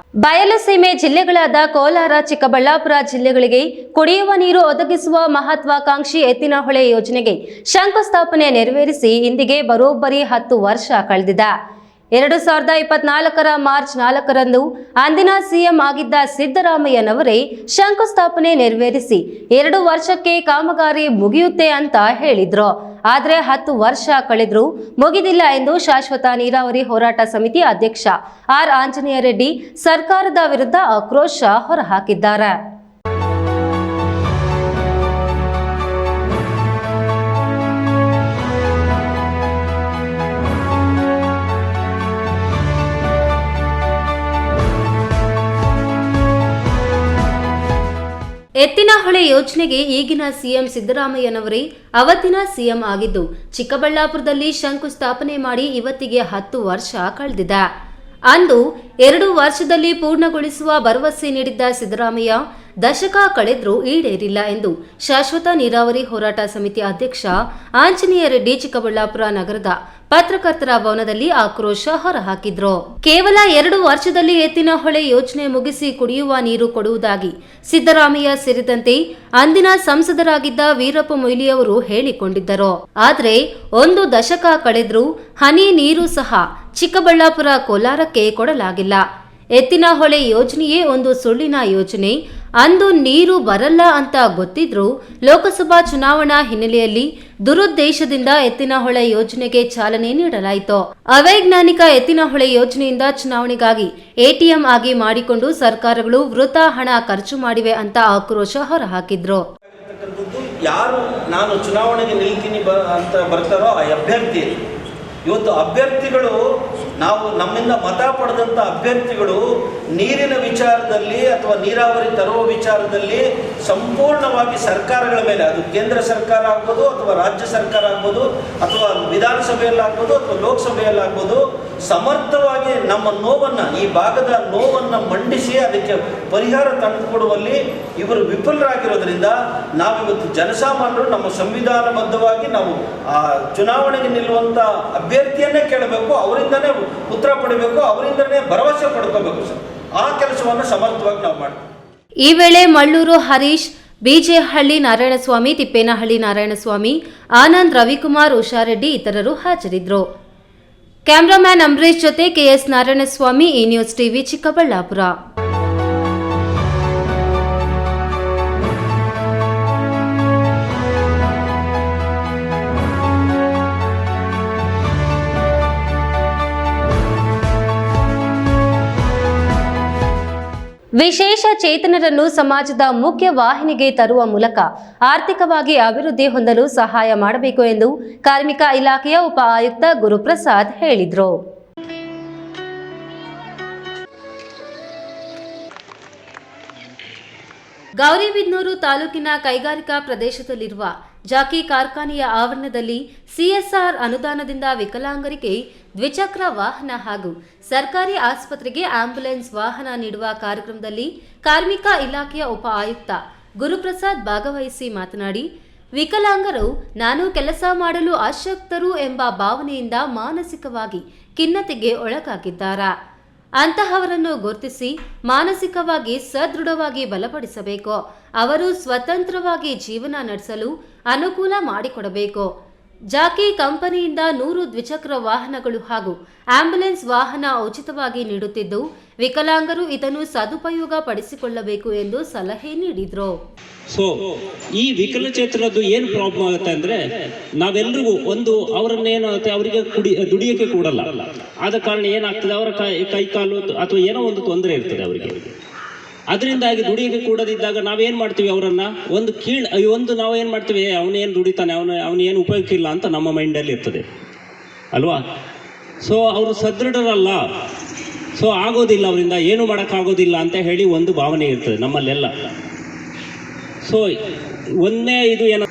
ಬಯಲುಸೀಮೆ ಜಿಲ್ಲೆಗಳಾದ ಕೋಲಾರ, ಚಿಕ್ಕಬಳ್ಳಾಪುರ ಜಿಲ್ಲೆಗಳಿಗೆ ಕುಡಿಯುವ ನೀರು ಒದಗಿಸುವ ಮಹತ್ವಾಕಾಂಕ್ಷಿ ಎತ್ತಿನಹೊಳೆ ಯೋಜನೆಗೆ ಶಂಕುಸ್ಥಾಪನೆ ನೆರವೇರಿಸಿ ಇಂದಿಗೆ ಬರೋಬ್ಬರಿ 10 ವರ್ಷ ಕಳೆದಿದೆ. 2024 ಮಾರ್ಚ್ 4ರಂದು ಅಂದಿನ ಸಿಎಂ ಆಗಿದ್ದ ಸಿದ್ದರಾಮಯ್ಯನವರೇ ಶಂಕುಸ್ಥಾಪನೆ ನೆರವೇರಿಸಿ 2 ವರ್ಷಕ್ಕೆ ಕಾಮಗಾರಿ ಮುಗಿಯುತ್ತೆ ಅಂತ ಹೇಳಿದ್ರು. ಆದ್ರೆ 10 ವರ್ಷ ಕಳೆದ್ರೂ ಮುಗಿದಿಲ್ಲ ಎಂದು ಶಾಶ್ವತ ನೀರಾವರಿ ಹೋರಾಟ ಸಮಿತಿ ಅಧ್ಯಕ್ಷ ಆರ್ ಆಂಜನೇಯ ರೆಡ್ಡಿ ಸರ್ಕಾರದ ವಿರುದ್ಧ ಆಕ್ರೋಶ ಹೊರಹಾಕಿದ್ದಾರೆ. ಎತ್ತಿನಹೊಳೆ ಯೋಜನೆಗೆ ಈಗಿನ ಸಿಎಂ ಸಿದ್ದರಾಮಯ್ಯನವರೇ ಅವತ್ತಿನ ಸಿಎಂ ಆಗಿದ್ದು ಚಿಕ್ಕಬಳ್ಳಾಪುರದಲ್ಲಿ ಶಂಕುಸ್ಥಾಪನೆ ಮಾಡಿ ಇವತ್ತಿಗೆ 10 ವರ್ಷ ಕಳೆದಿದೆ. ಅಂದು 2 ವರ್ಷದಲ್ಲಿ ಪೂರ್ಣಗೊಳಿಸುವ ಭರವಸೆ ನೀಡಿದ್ದ ಸಿದ್ದರಾಮಯ್ಯ ದಶಕ ಕಳೆದ್ರೂ ಈಡೇರಿಲ್ಲ ಎಂದು ಶಾಶ್ವತ ನೀರಾವರಿ ಹೋರಾಟ ಸಮಿತಿ ಅಧ್ಯಕ್ಷ ಆಂಜನೇಯ ರೆಡ್ಡಿ ಚಿಕ್ಕಬಳ್ಳಾಪುರ ನಗರದ ಪತ್ರಕರ್ತರ ಭವನದಲ್ಲಿ ಆಕ್ರೋಶ ಹೊರಹಾಕಿದ್ರು. ಕೇವಲ 2 ವರ್ಷದಲ್ಲಿ ಎತ್ತಿನಹೊಳೆ ಯೋಜನೆ ಮುಗಿಸಿ ಕುಡಿಯುವ ನೀರು ಕೊಡುವುದಾಗಿ ಸಿದ್ದರಾಮಯ್ಯ ಸೇರಿದಂತೆ ಅಂದಿನ ಸಂಸದರಾಗಿದ್ದ ವೀರಪ್ಪ ಮೊಯ್ಲಿಯವರು ಹೇಳಿಕೊಂಡಿದ್ದರು. ಆದರೆ 1 ದಶಕ ಕಳೆದ್ರೂ ಹನಿ ನೀರು ಸಹ ಚಿಕ್ಕಬಳ್ಳಾಪುರ, ಕೋಲಾರಕ್ಕೆ ಕೊಡಲಾಗಿಲ್ಲ. ಎತ್ತಿನಹೊಳೆ ಯೋಜನೆಯೇ ಒಂದು ಸುಳ್ಳಿನ ಯೋಜನೆ. ಅಂದು ನೀರು ಬರಲ್ಲ ಅಂತ ಗೊತ್ತಿದ್ರೂ ಲೋಕಸಭಾ ಚುನಾವಣಾ ಹಿನ್ನೆಲೆಯಲ್ಲಿ ದುರುದ್ದೇಶದಿಂದ ಎತ್ತಿನಹೊಳೆ ಯೋಜನೆಗೆ ಚಾಲನೆ ನೀಡಲಾಯಿತು. ಅವೈಜ್ಞಾನಿಕ ಎತ್ತಿನಹೊಳೆ ಯೋಜನೆಯಿಂದ ಚುನಾವಣೆಗಾಗಿ ಎಟಿಎಂ ಆಗಿ ಮಾಡಿಕೊಂಡು ಸರ್ಕಾರಗಳು ವೃಥಾ ಹಣ ಖರ್ಚು ಮಾಡಿವೆ ಅಂತ ಆಕ್ರೋಶ ಹೊರಹಾಕಿದ್ರು. ಯಾರು ನಾನು ಚುನಾವಣೆಗೆ ನಿಲ್ತೀನಿ ಅಂತ ಬರ್ತಾರೋ ಆ ಅಭ್ಯರ್ಥಿ. ಇವತ್ತು ಅಭ್ಯರ್ಥಿಗಳು, ನಾವು ನಮ್ಮಿಂದ ಮತ ಪಡೆದಂಥ ಅಭ್ಯರ್ಥಿಗಳು ನೀರಿನ ವಿಚಾರದಲ್ಲಿ ಅಥವಾ ನೀರಾವರಿ ತರುವ ವಿಚಾರದಲ್ಲಿ ಸಂಪೂರ್ಣವಾಗಿ ಸರ್ಕಾರಗಳ ಮೇಲೆ, ಅದು ಕೇಂದ್ರ ಸರ್ಕಾರ ಆಗ್ಬೋದು ಅಥವಾ ರಾಜ್ಯ ಸರ್ಕಾರ ಆಗ್ಬೋದು ಅಥವಾ ವಿಧಾನಸಭೆಯಲ್ಲಾಗ್ಬೋದು ಅಥವಾ ಲೋಕಸಭೆಯಲ್ಲಾಗ್ಬೋದು, ಸಮರ್ಥವಾಗಿ ನಮ್ಮ ನೋವನ್ನು, ಈ ಭಾಗದ ನೋವನ್ನು ಮಂಡಿಸಿ ಅದಕ್ಕೆ ಪರಿಹಾರ ತಂದುಕೊಡುವಲ್ಲಿ ಇವರು ವಿಫಲರಾಗಿರೋದ್ರಿಂದ ನಾವಿವತ್ತು ಜನಸಾಮಾನ್ಯರು ನಮ್ಮ ಸಂವಿಧಾನಬದ್ಧವಾಗಿ ನಾವು ಆ ಚುನಾವಣೆಗೆ ನಿಲ್ಲುವಂಥ ಅಭ್ಯರ್ಥಿಯನ್ನೇ ಕೇಳಬೇಕು, ಅವರಿಂದನೇ ಉತ್ತರ ಪಡಿಬೇಕು, ಅವರಿಂದನೇ ಭರವಸೆ ಪಡ್ಕೋಬೇಕು ಸರ್. ಆ ಕೆಲಸವನ್ನು ಸಮರ್ಥವಾಗಿ ನಾವು ಮಾಡ್ತೀವಿ. ಈ ವೇಳೆ ಮಳ್ಳೂರು ಹರೀಶ್, ಬಿಜೆಹಳ್ಳಿ ನಾರಾಯಣಸ್ವಾಮಿ, ತಿಪ್ಪೇನಹಳ್ಳಿ ನಾರಾಯಣಸ್ವಾಮಿ, ಆನಂದ್, ರವಿಕುಮಾರ್, ಉಷಾರೆಡ್ಡಿ ಇತರರು ಹಾಜರಿದ್ದರು. ಕ್ಯಾಮರಾಮ್ಯಾನ್ ಅಂಬರೀಶ್ ಜೊತೆ ಕೆಎಸ್ ನಾರಾಯಣಸ್ವಾಮಿ, ಈ ನ್ಯೂಸ್ ಟಿವಿ, ಚಿಕ್ಕಬಳ್ಳಾಪುರ. ವಿಶೇಷ ಚೇತನರನ್ನು ಸಮಾಜದ ಮುಖ್ಯ ವಾಹಿನಿಗೆ ತರುವ ಮೂಲಕ ಆರ್ಥಿಕವಾಗಿ ಅಭಿವೃದ್ಧಿ ಹೊಂದಲು ಸಹಾಯ ಮಾಡಬೇಕು ಎಂದು ಕಾರ್ಮಿಕ ಇಲಾಖೆಯ ಉಪ ಆಯುಕ್ತ ಗುರುಪ್ರಸಾದ್ ಹೇಳಿದರು. ಗೌರಿಬಿದನೂರು ತಾಲೂಕಿನ ಕೈಗಾರಿಕಾ ಪ್ರದೇಶದಲ್ಲಿರುವ ಜಾಕಿ ಕಾರ್ಖಾನೆಯ ಆವರಣದಲ್ಲಿ ಸಿಎಸ್ಆರ್ ಅನುದಾನದಿಂದ ವಿಕಲಾಂಗರಿಗೆ ದ್ವಿಚಕ್ರ ವಾಹನ ಹಾಗೂ ಸರ್ಕಾರಿ ಆಸ್ಪತ್ರೆಗೆ ಆಂಬ್ಯುಲೆನ್ಸ್ ವಾಹನ ನೀಡುವ ಕಾರ್ಯಕ್ರಮದಲ್ಲಿ ಕಾರ್ಮಿಕ ಇಲಾಖೆಯ ಉಪ ಆಯುಕ್ತ ಗುರುಪ್ರಸಾದ್ ಭಾಗವಹಿಸಿ ಮಾತನಾಡಿ, ವಿಕಲಾಂಗರು ನಾನು ಕೆಲಸ ಮಾಡಲು ಅಶಕ್ತರು ಎಂಬ ಭಾವನೆಯಿಂದ ಮಾನಸಿಕವಾಗಿ ಖಿನ್ನತೆಗೆ ಒಳಗಾಗಿದ್ದಾರೆ. ಅಂತಹವರನ್ನು ಗುರುತಿಸಿ ಮಾನಸಿಕವಾಗಿ ಸದೃಢವಾಗಿ ಬಲಪಡಿಸಬೇಕು. ಅವರು ಸ್ವತಂತ್ರವಾಗಿ ಜೀವನ ನಡೆಸಲು ಅನುಕೂಲ ಮಾಡಿಕೊಡಬೇಕು. ಜಾಕಿ ಕಂಪನಿಯಿಂದ 100 ದ್ವಿಚಕ್ರ ವಾಹನಗಳು ಹಾಗೂ ಆಂಬ್ಯುಲೆನ್ಸ್ ವಾಹನ ಉಚಿತವಾಗಿ ನೀಡುತ್ತಿದ್ದು, ವಿಕಲಾಂಗರು ಇದನ್ನು ಸದುಪಯೋಗ ಪಡಿಸಿಕೊಳ್ಳಬೇಕು ಎಂದು ಸಲಹೆ ನೀಡಿದರು. ಸೊ ಈ ವಿಕಲಚೇತನದ್ದು ಏನು ಪ್ರಾಬ್ಲಮ್ ಆಗುತ್ತೆ ಅಂದರೆ, ನಾವೆಲ್ಲರಿಗೂ ಒಂದು ಅವರನ್ನೇನಾಗುತ್ತೆ, ಅವರಿಗೆ ದುಡಿಯೋಕ್ಕೆ ಕೂಡಲ್ಲ. ಆದ ಕಾರಣ ಏನಾಗ್ತದೆ, ಅವರ ಕೈ ಕಾಲು ಅಥವಾ ಏನೋ ಒಂದು ತೊಂದರೆ ಇರ್ತದೆ ಅವರಿಗೆ. ಅದರಿಂದಾಗಿ ದುಡಿಯೋಕ್ಕೆ ಕೂಡದಿದ್ದಾಗ ನಾವೇನು ಮಾಡ್ತೀವಿ, ಅವರನ್ನು ಒಂದು ನಾವೇನು ಮಾಡ್ತೀವಿ, ಅವನೇನು ದುಡಿತಾನೆ, ಅವನೇನು ಉಪಯೋಗ ಇಲ್ಲ ಅಂತ ನಮ್ಮ ಮೈಂಡಲ್ಲಿ ಇರ್ತದೆ ಅಲ್ವಾ. ಸೊ ಅವರು ಸದೃಢರಲ್ಲ, ಸೊ ಆಗೋದಿಲ್ಲ, ಅವರಿಂದ ಏನು ಮಾಡೋಕ್ಕಾಗೋದಿಲ್ಲ ಅಂತ ಹೇಳಿ ಒಂದು ಭಾವನೆ ಇರ್ತದೆ ನಮ್ಮಲ್ಲೆಲ್ಲ. ಸೊ ಒಂದೇ ಇದು ಏನ,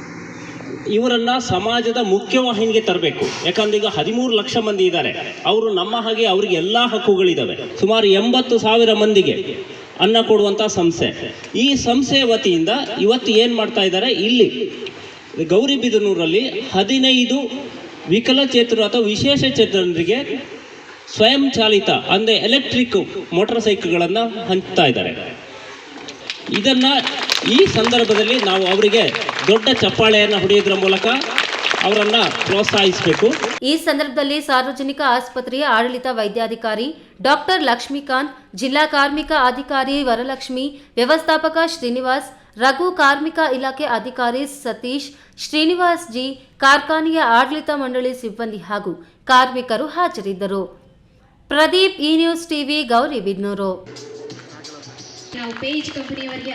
ಇವರನ್ನು ಸಮಾಜದ ಮುಖ್ಯವಾಹಿನಿಗೆ ತರಬೇಕು. ಯಾಕಂದ್ರೆ ಈಗ 13 ಲಕ್ಷ ಮಂದಿ ಇದ್ದಾರೆ. ಅವರು ನಮ್ಮ ಹಾಗೆ ಅವರಿಗೆ ಎಲ್ಲ ಹಕ್ಕುಗಳಿದ್ದಾವೆ. ಸುಮಾರು 80,000 ಮಂದಿಗೆ ಅನ್ನ ಕೊಡುವಂಥ ಸಂಸ್ಥೆ. ಈ ಸಂಸ್ಥೆಯ ವತಿಯಿಂದ ಇವತ್ತು ಏನು ಮಾಡ್ತಾ ಇದ್ದಾರೆ, ಇಲ್ಲಿ ಗೌರಿಬಿದನೂರಲ್ಲಿ 15 ವಿಕಲಚೇತನರು ಅಥವಾ ವಿಶೇಷ ಚೇತನರಿಗೆ ಸ್ವಯಂ ಚಾಲಿತ ಅಂದರೆ ಎಲೆಕ್ಟ್ರಿಕ್ ಮೋಟಾರ್ ಸೈಕಲ್ಗಳನ್ನು ಹಂಚ್ತಾ ಇದ್ದಾರೆ. ಇದನ್ನು ಈ ಸಂದರ್ಭದಲ್ಲಿ ನಾವು ಅವರಿಗೆ ದೊಡ್ಡ ಚಪ್ಪಾಳೆಯನ್ನು ಹೊಡೆಯೋದ್ರ ಮೂಲಕ ಅವರನ್ನು ಪ್ರೋತ್ಸಾಹಿಸಬೇಕು. ಈ ಸಂದರ್ಭದಲ್ಲಿ ಸಾರ್ವಜನಿಕ ಆಸ್ಪತ್ರೆಯ ಆಡಳಿತ ವೈದ್ಯಾಧಿಕಾರಿ ಡಾಕ್ಟರ್ ಲಕ್ಷ್ಮೀಕಾಂತ್, ಜಿಲ್ಲಾ ಕಾರ್ಮಿಕ ಅಧಿಕಾರಿ ವರಲಕ್ಷ್ಮಿ, ವ್ಯವಸ್ಥಾಪಕ ಶ್ರೀನಿವಾಸ್, ರಘು, ಕಾರ್ಮಿಕ ಇಲಾಖೆ ಅಧಿಕಾರಿ ಸತೀಶ್, ಶ್ರೀನಿವಾಸ್ ಜಿ, ಕಾರ್ಖಾನೆಯ ಆಡಳಿತ ಮಂಡಳಿ ಸಿಬ್ಬಂದಿ ಹಾಗೂ ಕಾರ್ಮಿಕರು ಹಾಜರಿದ್ದರು. ಪ್ರದೀಪ್, ಈ ನ್ಯೂಸ್ ಟಿವಿ, ಗೌರಿಬಿದನೂರು.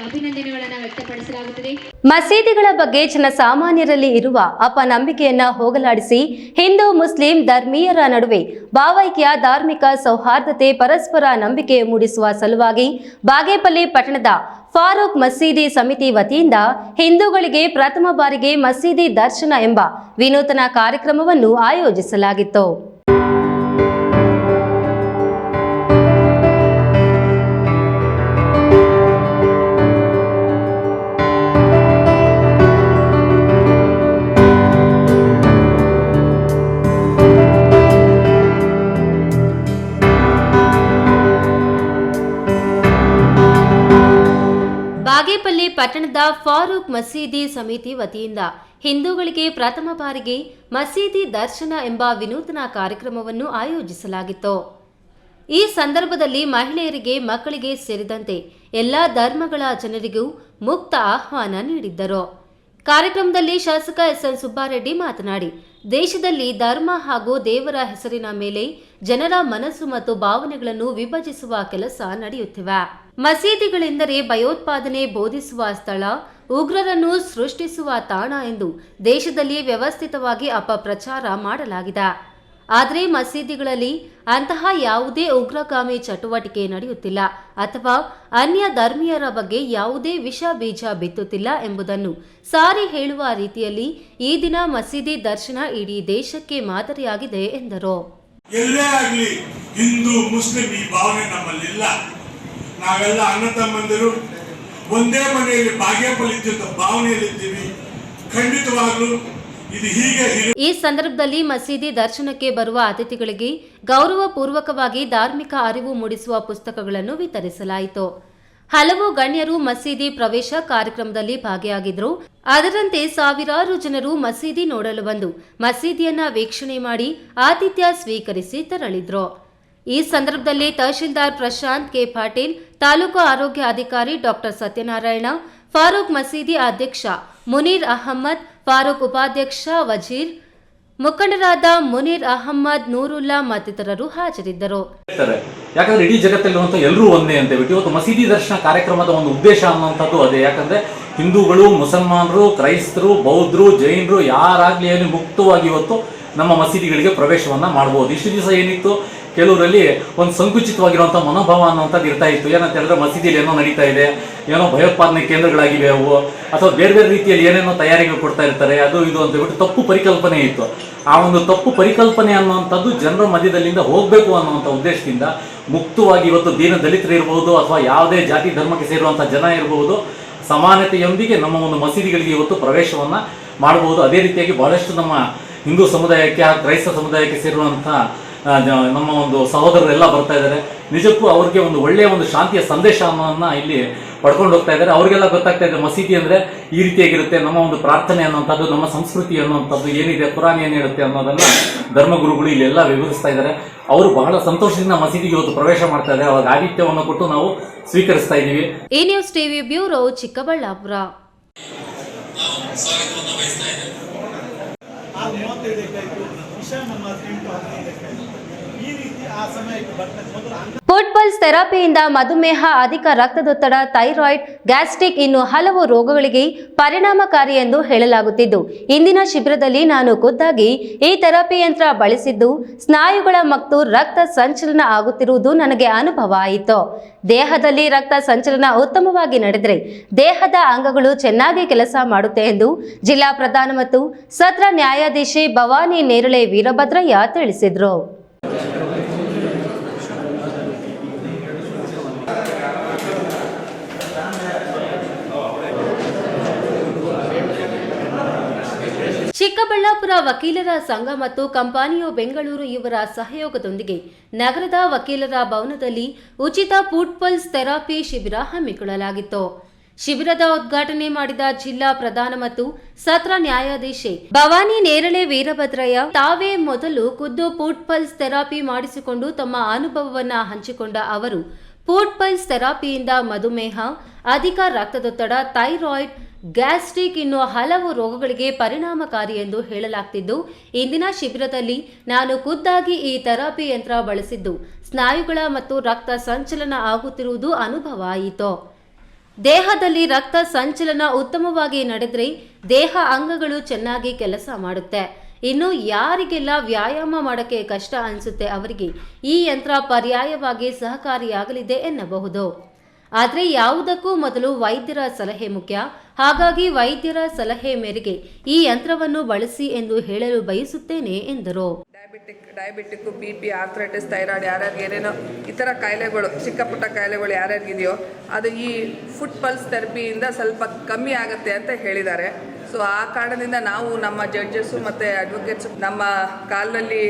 ಅಭಿನಂದನೆಗಳನ್ನು ವ್ಯಕ್ತಪಡಿಸಲಾಗುತ್ತದೆ. ಮಸೀದಿಗಳ ಬಗ್ಗೆ ಜನಸಾಮಾನ್ಯರಲ್ಲಿ ಇರುವ ಅಪನಂಬಿಕೆಯನ್ನ ಹೋಗಲಾಡಿಸಿ ಹಿಂದೂ ಮುಸ್ಲಿಂ ಧರ್ಮೀಯರ ನಡುವೆ ಭಾವೈಕ್ಯ, ಧಾರ್ಮಿಕ ಸೌಹಾರ್ದತೆ, ಪರಸ್ಪರ ನಂಬಿಕೆ ಮೂಡಿಸುವ ಸಲುವಾಗಿ ಬಾಗೇಪಲ್ಲಿ ಪಟ್ಟಣದ ಫಾರೂಕ್ ಮಸೀದಿ ಸಮಿತಿ ವತಿಯಿಂದ ಹಿಂದೂಗಳಿಗೆ ಪ್ರಥಮ ಬಾರಿಗೆ ಮಸೀದಿ ದರ್ಶನ ಎಂಬ ವಿನೂತನ ಕಾರ್ಯಕ್ರಮವನ್ನು ಆಯೋಜಿಸಲಾಗಿತ್ತು. ಬಾಗೇಪಲ್ಲಿ ಪಟ್ಟಣದ ಫಾರೂಕ್ ಮಸೀದಿ ಸಮಿತಿ ವತಿಯಿಂದ ಹಿಂದೂಗಳಿಗೆ ಪ್ರಥಮ ಬಾರಿಗೆ ಮಸೀದಿ ದರ್ಶನ ಎಂಬ ವಿನೂತನ ಕಾರ್ಯಕ್ರಮವನ್ನು ಆಯೋಜಿಸಲಾಗಿತ್ತು. ಈ ಸಂದರ್ಭದಲ್ಲಿ ಮಹಿಳೆಯರಿಗೆ, ಮಕ್ಕಳಿಗೆ ಸೇರಿದಂತೆ ಎಲ್ಲ ಧರ್ಮಗಳ ಜನರಿಗೂ ಮುಕ್ತ ಆಹ್ವಾನ ನೀಡಿದ್ದರು. ಕಾರ್ಯಕ್ರಮದಲ್ಲಿ ಶಾಸಕ ಎಸ್ಎನ್ ಸುಬ್ಬಾರೆಡ್ಡಿ ಮಾತನಾಡಿ, ದೇಶದಲ್ಲಿ ಧರ್ಮ ಹಾಗೂ ದೇವರ ಹೆಸರಿನ ಮೇಲೆ ಜನರ ಮನಸ್ಸು ಮತ್ತು ಭಾವನೆಗಳನ್ನು ವಿಭಜಿಸುವ ಕೆಲಸ ನಡೆಯುತ್ತಿವೆ. ಮಸೀದಿಗಳೆಂದರೆ ಭಯೋತ್ಪಾದನೆ ಬೋಧಿಸುವ ಸ್ಥಳ, ಉಗ್ರರನ್ನು ಸೃಷ್ಟಿಸುವ ತಾಣ ಎಂದು ದೇಶದಲ್ಲಿ ವ್ಯವಸ್ಥಿತವಾಗಿ ಅಪಪ್ರಚಾರ ಮಾಡಲಾಗಿದೆ. ಆದರೆ ಮಸೀದಿಗಳಲ್ಲಿ ಅಂತಹ ಯಾವುದೇ ಉಗ್ರಗಾಮಿ ಚಟುವಟಿಕೆ ನಡೆಯುತ್ತಿಲ್ಲ ಅಥವಾ ಅನ್ಯ ಧರ್ಮೀಯರ ಬಗ್ಗೆ ಯಾವುದೇ ವಿಷ ಬೀಜ ಬಿತ್ತುತ್ತಿಲ್ಲ ಎಂಬುದನ್ನು ಸಾರಿ ಹೇಳುವ ರೀತಿಯಲ್ಲಿ ಈ ದಿನ ಮಸೀದಿ ದರ್ಶನ ಇಡೀ ದೇಶಕ್ಕೆ ಮಾದರಿಯಾಗಿದೆ ಎಂದರು. ಎಲ್ಲೇ ಆಗಲಿ ಹಿಂದೂ ಮುಸ್ಲಿಂ ಈ ಭಾವನೆ ನಮ್ಮಲ್ಲಿಲ್ಲ. ನಾವೆಲ್ಲ ಅಣ್ಣ ತಮ್ಮಂದಿರು ಒಂದೇ ಮನೆಯಲ್ಲಿ ಭಾಗ್ಯಪಲಿದ್ದ ಭಾವನೆಯಲ್ಲಿದ್ದೀವಿ. ಖಂಡಿತವಾಗ್ಲೂ ಇದು ಹೀಗೆ. ಈ ಸಂದರ್ಭದಲ್ಲಿ ಮಸೀದಿ ದರ್ಶನಕ್ಕೆ ಬರುವ ಅತಿಥಿಗಳಿಗೆ ಗೌರವಪೂರ್ವಕವಾಗಿ ಧಾರ್ಮಿಕ ಅರಿವು ಮೂಡಿಸುವ ಪುಸ್ತಕಗಳನ್ನು ವಿತರಿಸಲಾಯಿತು. ಹಲವು ಗಣ್ಯರು ಮಸೀದಿ ಪ್ರವೇಶ ಕಾರ್ಯಕ್ರಮದಲ್ಲಿ ಭಾಗಿಯಾಗಿದ್ದರು. ಅದರಂತೆ ಸಾವಿರಾರು ಜನರು ಮಸೀದಿ ನೋಡಲು ಬಂದು ಮಸೀದಿಯನ್ನ ವೀಕ್ಷಣೆ ಮಾಡಿ ಆತಿಥ್ಯ ಸ್ವೀಕರಿಸಿ ತೆರಳಿದ್ರು. ಈ ಸಂದರ್ಭದಲ್ಲಿ ತಹಶೀಲ್ದಾರ್ ಪ್ರಶಾಂತ್ ಕೆ ಪಾಟೀಲ್, ತಾಲೂಕು ಆರೋಗ್ಯ ಅಧಿಕಾರಿ ಡಾಕ್ಟರ್ ಸತ್ಯನಾರಾಯಣ, ಫಾರೂಕ್ ಮಸೀದಿ ಅಧ್ಯಕ್ಷ ಮುನೀರ್ ಅಹಮ್ಮದ್, ಫಾರೂಕ್ ಉಪಾಧ್ಯಕ್ಷ ವಜೀರ್, ಮುಖಂಡರಾದ ಮುನೀರ್ ಅಹಮ್ಮದ್, ನೂರುಲ್ಲಾ ಮತ್ತಿತರರು ಹಾಜರಿದ್ದರು. ಯಾಕಂದ್ರೆ ಇಡೀ ಜಗತ್ತಲ್ಲಿರುವಂತಹ ಎಲ್ಲರೂ ಒಂದೇ ಅಂತ ಹೇಳ್ಬಿಟ್ಟು ಇವತ್ತು ಮಸೀದಿ ದರ್ಶನ ಕಾರ್ಯಕ್ರಮದ ಒಂದು ಉದ್ದೇಶ ಅನ್ನುವಂಥದ್ದು ಅದೇ. ಯಾಕಂದ್ರೆ ಹಿಂದೂಗಳು, ಮುಸಲ್ಮಾನರು, ಕ್ರೈಸ್ತರು, ಬೌದ್ಧರು, ಜೈನರು ಯಾರಾಗ್ಲಿ ಏನು ಮುಕ್ತವಾಗಿ ಇವತ್ತು ನಮ್ಮ ಮಸೀದಿಗಳಿಗೆ ಪ್ರವೇಶವನ್ನ ಮಾಡಬಹುದು. ಇಷ್ಟು ದಿವಸ ಏನಿತ್ತು, ಕೆಲವರಲ್ಲಿ ಒಂದು ಸಂಕುಚಿತವಾಗಿರುವಂತಹ ಮನೋಭಾವ ಅನ್ನುವಂಥದ್ದು ಇರ್ತಾ ಇತ್ತು. ಏನಂತ ಹೇಳಿದ್ರೆ ಮಸೀದಿಯಲ್ಲಿ ಏನೋ ನಡೀತಾ ಇದೆ, ಏನೋ ಭಯೋತ್ಪಾದನೆ ಕೇಂದ್ರಗಳಾಗಿವೆ ಅವು, ಅಥವಾ ಬೇರೆ ಬೇರೆ ರೀತಿಯಲ್ಲಿ ಏನೇನೋ ತಯಾರಿಗಳು ಕೊಡ್ತಾ ಇರ್ತಾರೆ, ಅದು ಇದು ಅಂತ ಹೇಳ್ಬಿಟ್ಟು ತಪ್ಪು ಪರಿಕಲ್ಪನೆ ಇತ್ತು. ಆ ಒಂದು ತಪ್ಪು ಪರಿಕಲ್ಪನೆ ಅನ್ನುವಂಥದ್ದು ಜನರ ಮಧ್ಯದಲ್ಲಿಂದ ಹೋಗಬೇಕು ಅನ್ನುವಂಥ ಉದ್ದೇಶದಿಂದ ಮುಕ್ತವಾಗಿ ಇವತ್ತು ದೀನ ದಲಿತರು ಇರಬಹುದು ಅಥವಾ ಯಾವುದೇ ಜಾತಿ ಧರ್ಮಕ್ಕೆ ಸೇರುವಂಥ ಜನ ಇರಬಹುದು, ಸಮಾನತೆಯೊಂದಿಗೆ ನಮ್ಮ ಒಂದು ಮಸೀದಿಗಳಿಗೆ ಇವತ್ತು ಪ್ರವೇಶವನ್ನ ಮಾಡಬಹುದು. ಅದೇ ರೀತಿಯಾಗಿ ಬಹಳಷ್ಟು ನಮ್ಮ ಹಿಂದೂ ಸಮುದಾಯಕ್ಕೆ, ಕ್ರೈಸ್ತ ಸಮುದಾಯಕ್ಕೆ ಸೇರುವಂಥ ನಮ್ಮ ಒಂದು ಸಹೋದರರೆಲ್ಲ ಬರ್ತಾ ಇದ್ದಾರೆ. ನಿಜಕ್ಕೂ ಅವ್ರಿಗೆ ಒಂದು ಒಳ್ಳೆಯ ಒಂದು ಶಾಂತಿಯ ಸಂದೇಶ ಅನ್ನೋದನ್ನ ಇಲ್ಲಿ ಪಡ್ಕೊಂಡು ಹೋಗ್ತಾ ಇದ್ದಾರೆ. ಅವರಿಗೆಲ್ಲ ಗೊತ್ತಾಗ್ತಾ ಇದೆ ಮಸೀದಿ ಅಂದ್ರೆ ಈ ರೀತಿಯಾಗಿರುತ್ತೆ, ನಮ್ಮ ಒಂದು ಪ್ರಾರ್ಥನೆ ಅನ್ನುವಂಥದ್ದು, ನಮ್ಮ ಸಂಸ್ಕೃತಿ ಅನ್ನುವಂಥದ್ದು ಏನಿದೆ, ಕುರಾನ್ ಏನ್ ಹೇಳುತ್ತೆ ಅನ್ನೋದನ್ನ ಧರ್ಮಗುರುಗಳು ಇಲ್ಲೆಲ್ಲ ವಿವರಿಸ್ತಾ ಇದ್ದಾರೆ. ಅವರು ಬಹಳ ಸಂತೋಷದಿಂದ ಮಸೀದಿಗೆ ಇವತ್ತು ಪ್ರವೇಶ ಮಾಡ್ತಾ ಇದ್ದಾರೆ. ಅವಾಗ ಆತಿಥ್ಯವನ್ನು ಕೊಟ್ಟು ನಾವು ಸ್ವೀಕರಿಸ್ತಾ ಇದ್ದೀವಿ. E news TV bureau, Chikkaballapura. Food pulse ಥೆರಪಿಯಿಂದ ಮಧುಮೇಹ, ಅಧಿಕ ರಕ್ತದೊತ್ತಡ, ಥೈರಾಯ್ಡ್, ಗ್ಯಾಸ್ಟ್ರಿಕ್ ಇನ್ನು ಹಲವು ರೋಗಗಳಿಗೆ ಪರಿಣಾಮಕಾರಿ ಎಂದು ಹೇಳಲಾಗುತ್ತಿದ್ದು, ಇಂದಿನ ಶಿಬಿರದಲ್ಲಿ ನಾನು ಖುದ್ದಾಗಿ ಈ ಥೆರಪಿ ಯಂತ್ರ ಬಳಸಿದ್ದು ಸ್ನಾಯುಗಳ ಮತ್ತು ರಕ್ತ ಸಂಚಲನ ಆಗುತ್ತಿರುವುದು ನನಗೆ ಅನುಭವ ಆಯಿತು. ದೇಹದಲ್ಲಿ ರಕ್ತ ಸಂಚಲನ ಉತ್ತಮವಾಗಿ ನಡೆದರೆ ದೇಹದ ಅಂಗಗಳು ಚೆನ್ನಾಗಿ ಕೆಲಸ ಮಾಡುತ್ತೆ ಎಂದು ಜಿಲ್ಲಾ ಪ್ರಧಾನ ಮತ್ತು ಸತ್ರ ನ್ಯಾಯಾಧೀಶೆ ಭವಾನಿ ನೇರಳೆ ವೀರಭದ್ರಯ್ಯ ತಿಳಿಸಿದರು. ಚಿಕ್ಕಬಳ್ಳಾಪುರ ವಕೀಲರ ಸಂಘ ಮತ್ತು ಕಂಪಾನಿಯೋ ಬೆಂಗಳೂರು ಇವರ ಸಹಯೋಗದೊಂದಿಗೆ ನಗರದ ವಕೀಲರ ಭವನದಲ್ಲಿ ಉಚಿತ ಫುಡ್ ಪಲ್ಸ್ ಥೆರಪಿ ಶಿಬಿರ ಹಮ್ಮಿಕೊಳ್ಳಲಾಗಿತ್ತು. ಶಿಬಿರದ ಉದ್ಘಾಟನೆ ಮಾಡಿದ ಜಿಲ್ಲಾ ಪ್ರಧಾನ ಮತ್ತು ಸತ್ರ ನ್ಯಾಯಾಧೀಶೆ ಭವಾನಿ ನೇರಳೆ ವೀರಭದ್ರಯ್ಯ ತಾವೇ ಮೊದಲು ಖುದ್ದು ಫುಡ್ ಪಲ್ಸ್ ಥೆರಪಿ ಮಾಡಿಸಿಕೊಂಡು ತಮ್ಮ ಅನುಭವವನ್ನ ಹಂಚಿಕೊಂಡ ಅವರು ಫುಡ್ ಪಲ್ಸ್ ಥೆರಪಿಯಿಂದ ಮಧುಮೇಹ, ಅಧಿಕ ರಕ್ತದೊತ್ತಡ, ಥೈರಾಯ್ಡ್, ಗ್ಯಾಸ್ಟ್ರಿಕ್ ಇನ್ನು ಹಲವು ರೋಗಗಳಿಗೆ ಪರಿಣಾಮಕಾರಿ ಎಂದು ಹೇಳಲಾಗ್ತಿದ್ದು, ಇಂದಿನ ಶಿಬಿರದಲ್ಲಿ ನಾನು ಖುದ್ದಾಗಿ ಈ ಥೆರಪಿ ಯಂತ್ರ ಬಳಸಿದ್ದು ಸ್ನಾಯುಗಳ ಮತ್ತು ರಕ್ತ ಸಂಚಲನ ಆಗುತ್ತಿರುವುದು ಅನುಭವ ಆಯಿತು. ದೇಹದಲ್ಲಿ ರಕ್ತ ಸಂಚಲನ ಉತ್ತಮವಾಗಿ ನಡೆದರೆ ದೇಹ ಅಂಗಗಳು ಚೆನ್ನಾಗಿ ಕೆಲಸ ಮಾಡುತ್ತೆ. ಇನ್ನು ಯಾರಿಗೆಲ್ಲ ವ್ಯಾಯಾಮ ಮಾಡೋಕ್ಕೆ ಕಷ್ಟ ಅನಿಸುತ್ತೆ ಅವರಿಗೆ ಈ ಯಂತ್ರ ಪರ್ಯಾಯವಾಗಿ ಸಹಕಾರಿಯಾಗಲಿದೆ ಎನ್ನಬಹುದು. ಆದರೆ ಯಾವುದಕ್ಕೂ ಮೊದಲು ವೈದ್ಯರ ಸಲಹೆ ಮುಖ್ಯ. ಹಾಗಾಗಿ ವೈದ್ಯರ ಸಲಹೆ ಮೇರೆಗೆ ಈ ಯಂತ್ರವನ್ನು ಬಳಸಿ ಎಂದು ಹೇಳಲು ಬಯಸುತ್ತೇನೆ ಎಂದರು. ಡಯಾಬಿಟಿಕ್, BP, ಆರ್ಥ್ರೈಟಿಸ್, ಥೈರಾಯ್ಡ್ ಯಾರ್ಯಾರಿಗೆ ಏನೇನೋ ಈ ಥರ ಕಾಯಿಲೆಗಳು, ಚಿಕ್ಕ ಪುಟ್ಟ ಕಾಯಿಲೆಗಳು ಯಾರ್ಯಾರಿಗಿದೆಯೋ ಅದು ಈ ಫುಡ್ ಪಲ್ಸ್ ಥೆರಪಿಯಿಂದ ಸ್ವಲ್ಪ ಕಮ್ಮಿ ಆಗುತ್ತೆ ಅಂತ ಹೇಳಿದ್ದಾರೆ. ಸೊ ಆ ಕಾರಣದಿಂದ ನಾವು ನಮ್ಮ ಜಡ್ಜಸ್ಸು ಮತ್ತು ಅಡ್ವೊಕೇಟ್ಸು ನಮ್ಮ ಕಾಲಿನಲ್ಲಿ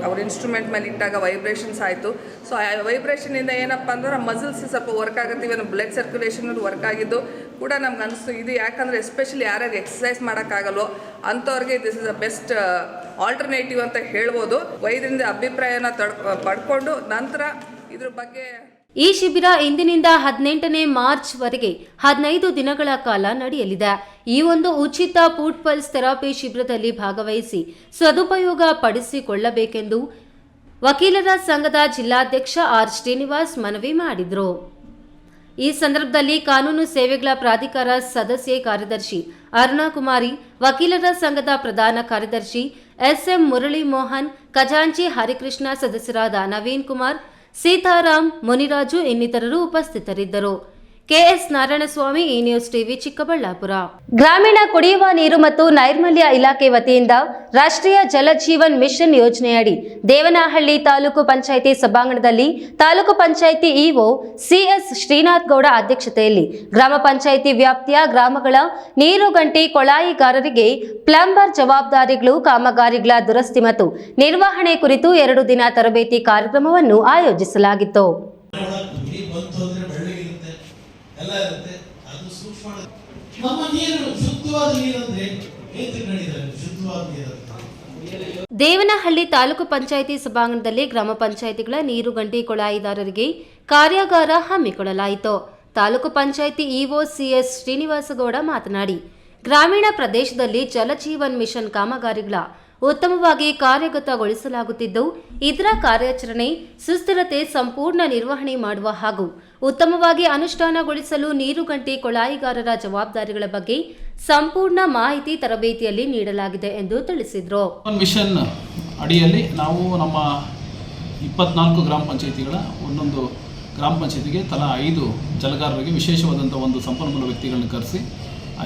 ಅವ್ರ ಇನ್ಸ್ಟ್ರೂಮೆಂಟ್ ಮೇಲೆ ಇಟ್ಟಾಗ ವೈಬ್ರೇಷನ್ಸ್ ಆಯಿತು. ಸೊ ಆ ವೈಬ್ರೇಷನಿಂದ ಏನಪ್ಪ ಅಂದ್ರೆ ಮಸಲ್ಸ್ ಸ್ವಲ್ಪ ವರ್ಕ್ ಆಗುತ್ತೆ. ಇವನು ಬ್ಲಡ್ ಸರ್ಕ್ಯುಲೇಷನ್ ವರ್ಕ್ ಆಗಿದ್ದು ಕೂಡ ನಮ್ಗೆ ಅನಿಸ್ತು ಇದು ಯಾಕಂದರೆ ಎಸ್ಪೆಷಲಿ ಯಾರ್ಯಾರು ಎಕ್ಸಸೈಸ್ ಮಾಡೋಕ್ಕಾಗಲ್ಲೋ ಅಂಥವ್ರಿಗೆ this is a best alternative ಅಂತ ಹೇಳ್ಬೋದು. ವೈದ್ಯರಿಂದ ಅಭಿಪ್ರಾಯನ ಪಡ್ಕೊಂಡು ನಂತರ ಇದ್ರ ಬಗ್ಗೆ ಈ ಶಿಬಿರ ಇಂದಿನಿಂದ 18ನೇ ಮಾರ್ಚ್ ವರೆಗೆ 15 ದಿನಗಳ ಕಾಲ ನಡೆಯಲಿದೆ. ಈ ಒಂದು ಉಚಿತ ಫುಡ್ ಪಲ್ಸ್ ಥೆರಪಿ ಶಿಬಿರದಲ್ಲಿ ಭಾಗವಹಿಸಿ ಸದುಪಯೋಗ ಪಡಿಸಿಕೊಳ್ಳಬೇಕೆಂದು ವಕೀಲರ ಸಂಘದ ಜಿಲ್ಲಾಧ್ಯಕ್ಷ ಆರ್ ಶ್ರೀನಿವಾಸ್ ಮನವಿ ಮಾಡಿದರು. ಈ ಸಂದರ್ಭದಲ್ಲಿ ಕಾನೂನು ಸೇವೆಗಳ ಪ್ರಾಧಿಕಾರ ಸದಸ್ಯೆ ಕಾರ್ಯದರ್ಶಿ ಅರುಣಾ ಕುಮಾರಿ, ವಕೀಲರ ಸಂಘದ ಪ್ರಧಾನ ಕಾರ್ಯದರ್ಶಿ ಎಸ್ಎಂ ಮುರಳಿ ಮೋಹನ್, ಖಜಾಂಚಿ ಹರಿಕೃಷ್ಣ, ಸದಸ್ಯರಾದ ನವೀನ್ ಕುಮಾರ್, ಸೀತಾರಾಮ್, ಮುನಿರಾಜು ಇನ್ನಿತರರು ಉಪಸ್ಥಿತರಿದ್ದರು. ಕೆಎಸ್ ನಾರಾಯಣಸ್ವಾಮಿ, ಈ ನ್ಯೂಸ್ ಟಿವಿ, ಚಿಕ್ಕಬಳ್ಳಾಪುರ. ಗ್ರಾಮೀಣ ಕುಡಿಯುವ ನೀರು ಮತ್ತು ನೈರ್ಮಲ್ಯ ಇಲಾಖೆ ವತಿಯಿಂದ ರಾಷ್ಟ್ರೀಯ ಜಲ ಜೀವನ್ ಮಿಷನ್ ಯೋಜನೆಯಡಿ ದೇವನಹಳ್ಳಿ ತಾಲೂಕು ಪಂಚಾಯಿತಿ ಸಭಾಂಗಣದಲ್ಲಿ ತಾಲೂಕು ಪಂಚಾಯಿತಿ ಇಒ ಸಿಎಸ್ ಶ್ರೀನಾಥ್ ಗೌಡ ಅಧ್ಯಕ್ಷತೆಯಲ್ಲಿ ಗ್ರಾಮ ಪಂಚಾಯಿತಿ ವ್ಯಾಪ್ತಿಯ ಗ್ರಾಮಗಳ ನೀರುಗಂಟಿ ಕೊಳಾಯಿಗಾರರಿಗೆ ಪ್ಲಂಬರ್ ಜವಾಬ್ದಾರಿಗಳು, ಕಾಮಗಾರಿಗಳ ದುರಸ್ತಿ ಮತ್ತು ನಿರ್ವಹಣೆ ಕುರಿತು 2 ದಿನ ತರಬೇತಿ ಕಾರ್ಯಕ್ರಮವನ್ನು ಆಯೋಜಿಸಲಾಗಿತ್ತು. ಎಲ್ಲ ಇರುತ್ತೆ, ಅದು ಸೂಕ್ಷ್ಮ. ನಮ್ಮ ನೀರು ಶುದ್ಧವಾದ ನೀರಂದ್ರೆ ಏನ್ ತಿಳ್ಕೊಂಡಿದ್ದಾರೆ? ಶುದ್ಧವಾದ ನೀರು ದೇವನಹಳ್ಳಿ ತಾಲೂಕು ಪಂಚಾಯಿತಿ ಸಭಾಂಗಣದಲ್ಲಿ ಗ್ರಾಮ ಪಂಚಾಯಿತಿಗಳ ನೀರುಗಂಟಿ ಕೊಳಾಯಿದಾರರಿಗೆ ಕಾರ್ಯಾಗಾರ ಹಮ್ಮಿಕೊಳ್ಳಲಾಯಿತು. ತಾಲೂಕು ಪಂಚಾಯಿತಿ ಇಒ ಸಿಎಸ್ ಶ್ರೀನಿವಾಸಗೌಡ ಮಾತನಾಡಿ, ಗ್ರಾಮೀಣ ಪ್ರದೇಶದಲ್ಲಿ ಜಲಜೀವನ್ ಮಿಷನ್ ಕಾಮಗಾರಿಗಳ ಉತ್ತಮವಾಗಿ ಕಾರ್ಯಗತಗೊಳಿಸಲಾಗುತ್ತಿದ್ದು, ಇದರ ಕಾರ್ಯಾಚರಣೆ ಸುಸ್ಥಿರತೆ ಸಂಪೂರ್ಣ ನಿರ್ವಹಣೆ ಮಾಡುವ ಹಾಗೂ ಉತ್ತಮವಾಗಿ ಅನುಷ್ಠಾನಗೊಳಿಸಲು ನೀರುಗಂಟಿ ಕೊಳಾಯಿಗಾರರ ಜವಾಬ್ದಾರಿಗಳ ಬಗ್ಗೆ ಸಂಪೂರ್ಣ ಮಾಹಿತಿ ತರಬೇತಿಯಲ್ಲಿ ನೀಡಲಾಗಿದೆ ಎಂದು ತಿಳಿಸಿದರು. ಮಿಷನ್ ಅಡಿಯಲ್ಲಿ ನಾವು ನಮ್ಮ 24 ಗ್ರಾಮ ಪಂಚಾಯಿತಿಗಳ ಒಂದೊಂದು ಗ್ರಾಮ ಪಂಚಾಯಿತಿಗೆ ತಲಾ 5 ಜಲಗಾರರಿಗೆ ವಿಶೇಷವಾದಂಥ ಒಂದು ಸಂಪನ್ಮೂಲ ವ್ಯಕ್ತಿಗಳನ್ನು ಕರೆಸಿ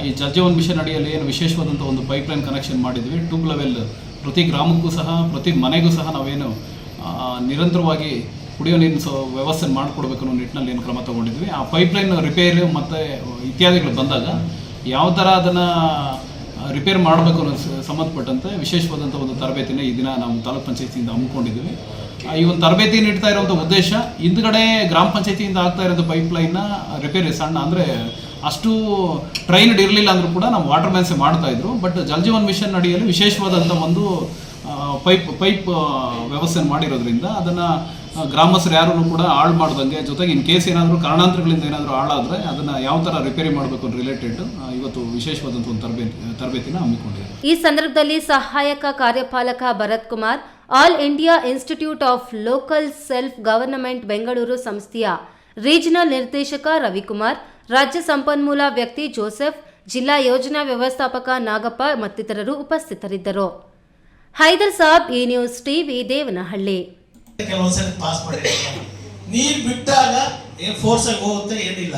ಈ ಜಲಜೀವನ್ ಮಿಷನ್ ಅಡಿಯಲ್ಲಿ ಏನು ವಿಶೇಷವಾದಂಥ ಒಂದು ಪೈಪ್ಲೈನ್ ಕನೆಕ್ಷನ್ ಮಾಡಿದ್ವಿ. ಟ್ಯೂಬ್ ಲೆವೆಲ್ ಪ್ರತಿ ಗ್ರಾಮಕ್ಕೂ ಸಹ ಪ್ರತಿ ಮನೆಗೂ ಸಹ ನಾವೇನು ನಿರಂತರವಾಗಿ ಕುಡಿಯೋ ನೀರಿನ ವ್ಯವಸ್ಥೆ ಮಾಡಿಕೊಡ್ಬೇಕು ಅನ್ನೋ ನಿಟ್ಟಿನಲ್ಲಿ ಏನು ಕ್ರಮ ತೊಗೊಂಡಿದ್ವಿ. ಆ ಪೈಪ್ಲೈನ್ ರಿಪೇರಿ ಮತ್ತು ಇತ್ಯಾದಿಗಳು ಬಂದಾಗ ಯಾವ ಥರ ಅದನ್ನು ರಿಪೇರ್ ಮಾಡಬೇಕು ಅನ್ನೋ ಸಂಬಂಧಪಟ್ಟಂತೆ ವಿಶೇಷವಾದಂಥ ಒಂದು ತರಬೇತಿನ ಈ ದಿನ ನಾವು ತಾಲೂಕು ಪಂಚಾಯತಿಯಿಂದ ಹಮ್ಮಿಕೊಂಡಿದ್ದೀವಿ. ಈ ಒಂದು ತರಬೇತಿ ನೀಡ್ತಾ ಇರುವಂಥ ಉದ್ದೇಶ, ಹಿಂದ್ಗಡೆ ಗ್ರಾಮ ಪಂಚಾಯತಿಯಿಂದ ಆಗ್ತಾ ಇರೋದು ಪೈಪ್ಲೈನ್ನ ರಿಪೇರಿ ಸಣ್ಣ ಅಂದರೆ ಅಷ್ಟು ಟ್ರೈನ್ಡ್ ಇರಲಿಲ್ಲ ಅಂದರೂ ಕೂಡ ನಾವು ವಾಟರ್ ಮ್ಯಾನ್ಸೇ ಮಾಡ್ತಾಯಿದ್ರು. ಬಟ್ ಜಲಜೀವನ್ ಮಿಷನ್ ಅಡಿಯಲ್ಲಿ ವಿಶೇಷವಾದಂಥ ಒಂದು ಪೈಪ್ ವ್ಯವಸ್ಥೆ ಮಾಡಿರೋದ್ರಿಂದ ಅದನ್ನು ಗ್ರಾಮಸ್ಥರು ಯಾರೂ ಕೂಡ ಹಾಳು ಮಾಡ್ದಂಗೆ, ಜೊತೆಗೆ ಇನ್ ಕೇಸ್ ಏನಾದರೂ ಕಾರಣಾಂತರಗಳಿಂದ ಏನಾದರೂ ಹಾಳಾದರೆ ಅದನ್ನು ಯಾವ ಥರ ರಿಪೇರಿ ಮಾಡಬೇಕು ಅಂತ ರಿಲೇಟೆಡ್ ಇವತ್ತು ವಿಶೇಷವಾದಂಥ ಒಂದು ತರಬೇತಿನ ಹಮ್ಮಿಕೊಂಡಿದೆ. ಈ ಸಂದರ್ಭದಲ್ಲಿ ಸಹಾಯಕ ಕಾರ್ಯಪಾಲಕ Bharat Kumar, all India institute of local self government Bengaluru ಸಂಸ್ಥೆಯ ರೀಜನಲ್ ನಿರ್ದೇಶಕ ರವಿಕುಮಾರ್, ರಾಜ್ಯ ಸಂಪನ್ಮೂಲ ವ್ಯಕ್ತಿ ಜೋಸೆಫ್, ಜಿಲ್ಲಾ ಯೋಜನಾ ವ್ಯವಸ್ಥಾಪಕ ನಾಗಪ್ಪ ಮತ್ತಿತರರು ಉಪಸ್ಥಿತರಿದ್ದರು. ಹೈದರ್ ಸಾಬ್, ಈ ನ್ಯೂಸ್ ಟಿವಿ, ದೇವನಹಳ್ಳಿ. ಕೆಲವೊಂದ್ಸರಿ ಪಾಸ್ ಮಾಡಿರ್ತಾರೆ, ನೀರು ಬಿಟ್ಟಾಗ ಏನು ಫೋರ್ಸ್ ಆಗಿ ಹೋಗುತ್ತೆ, ಏನಿಲ್ಲ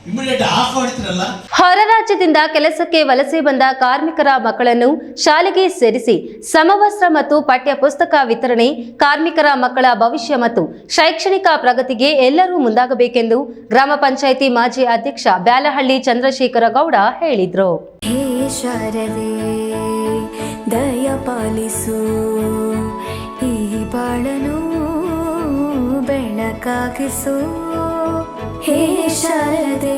ಇಮಿಡಿಯೇಟ್ ಆಫ್ ಮಾಡ್ತಿರಲ್ಲ. ಹೊರ ರಾಜ್ಯದಿಂದ ಕೆಲಸಕ್ಕೆ ವಲಸೆ ಬಂದ ಕಾರ್ಮಿಕರ ಮಕ್ಕಳನ್ನು ಶಾಲೆಗೆ ಸೇರಿಸಿ ಸಮವಸ್ತ್ರ ಮತ್ತು ಪಠ್ಯ ಪುಸ್ತಕ ವಿತರಣೆ, ಕಾರ್ಮಿಕರ ಮಕ್ಕಳ ಭವಿಷ್ಯ ಮತ್ತು ಶೈಕ್ಷಣಿಕ ಪ್ರಗತಿಗೆ ಎಲ್ಲರೂ ಮುಂದಾಗಬೇಕೆಂದು ಗ್ರಾಮ ಪಂಚಾಯಿತಿ ಮಾಜಿ ಅಧ್ಯಕ್ಷ ಬ್ಯಾಲಹಳ್ಳಿ ಚಂದ್ರಶೇಖರ ಗೌಡ ಹೇಳಿದರು. ದಯ ಪಾಲಿಸು ಈ ಬಾಳನು ಬೆಳಕಾಗಿಸು ಹೇ ಶಾರದೆ.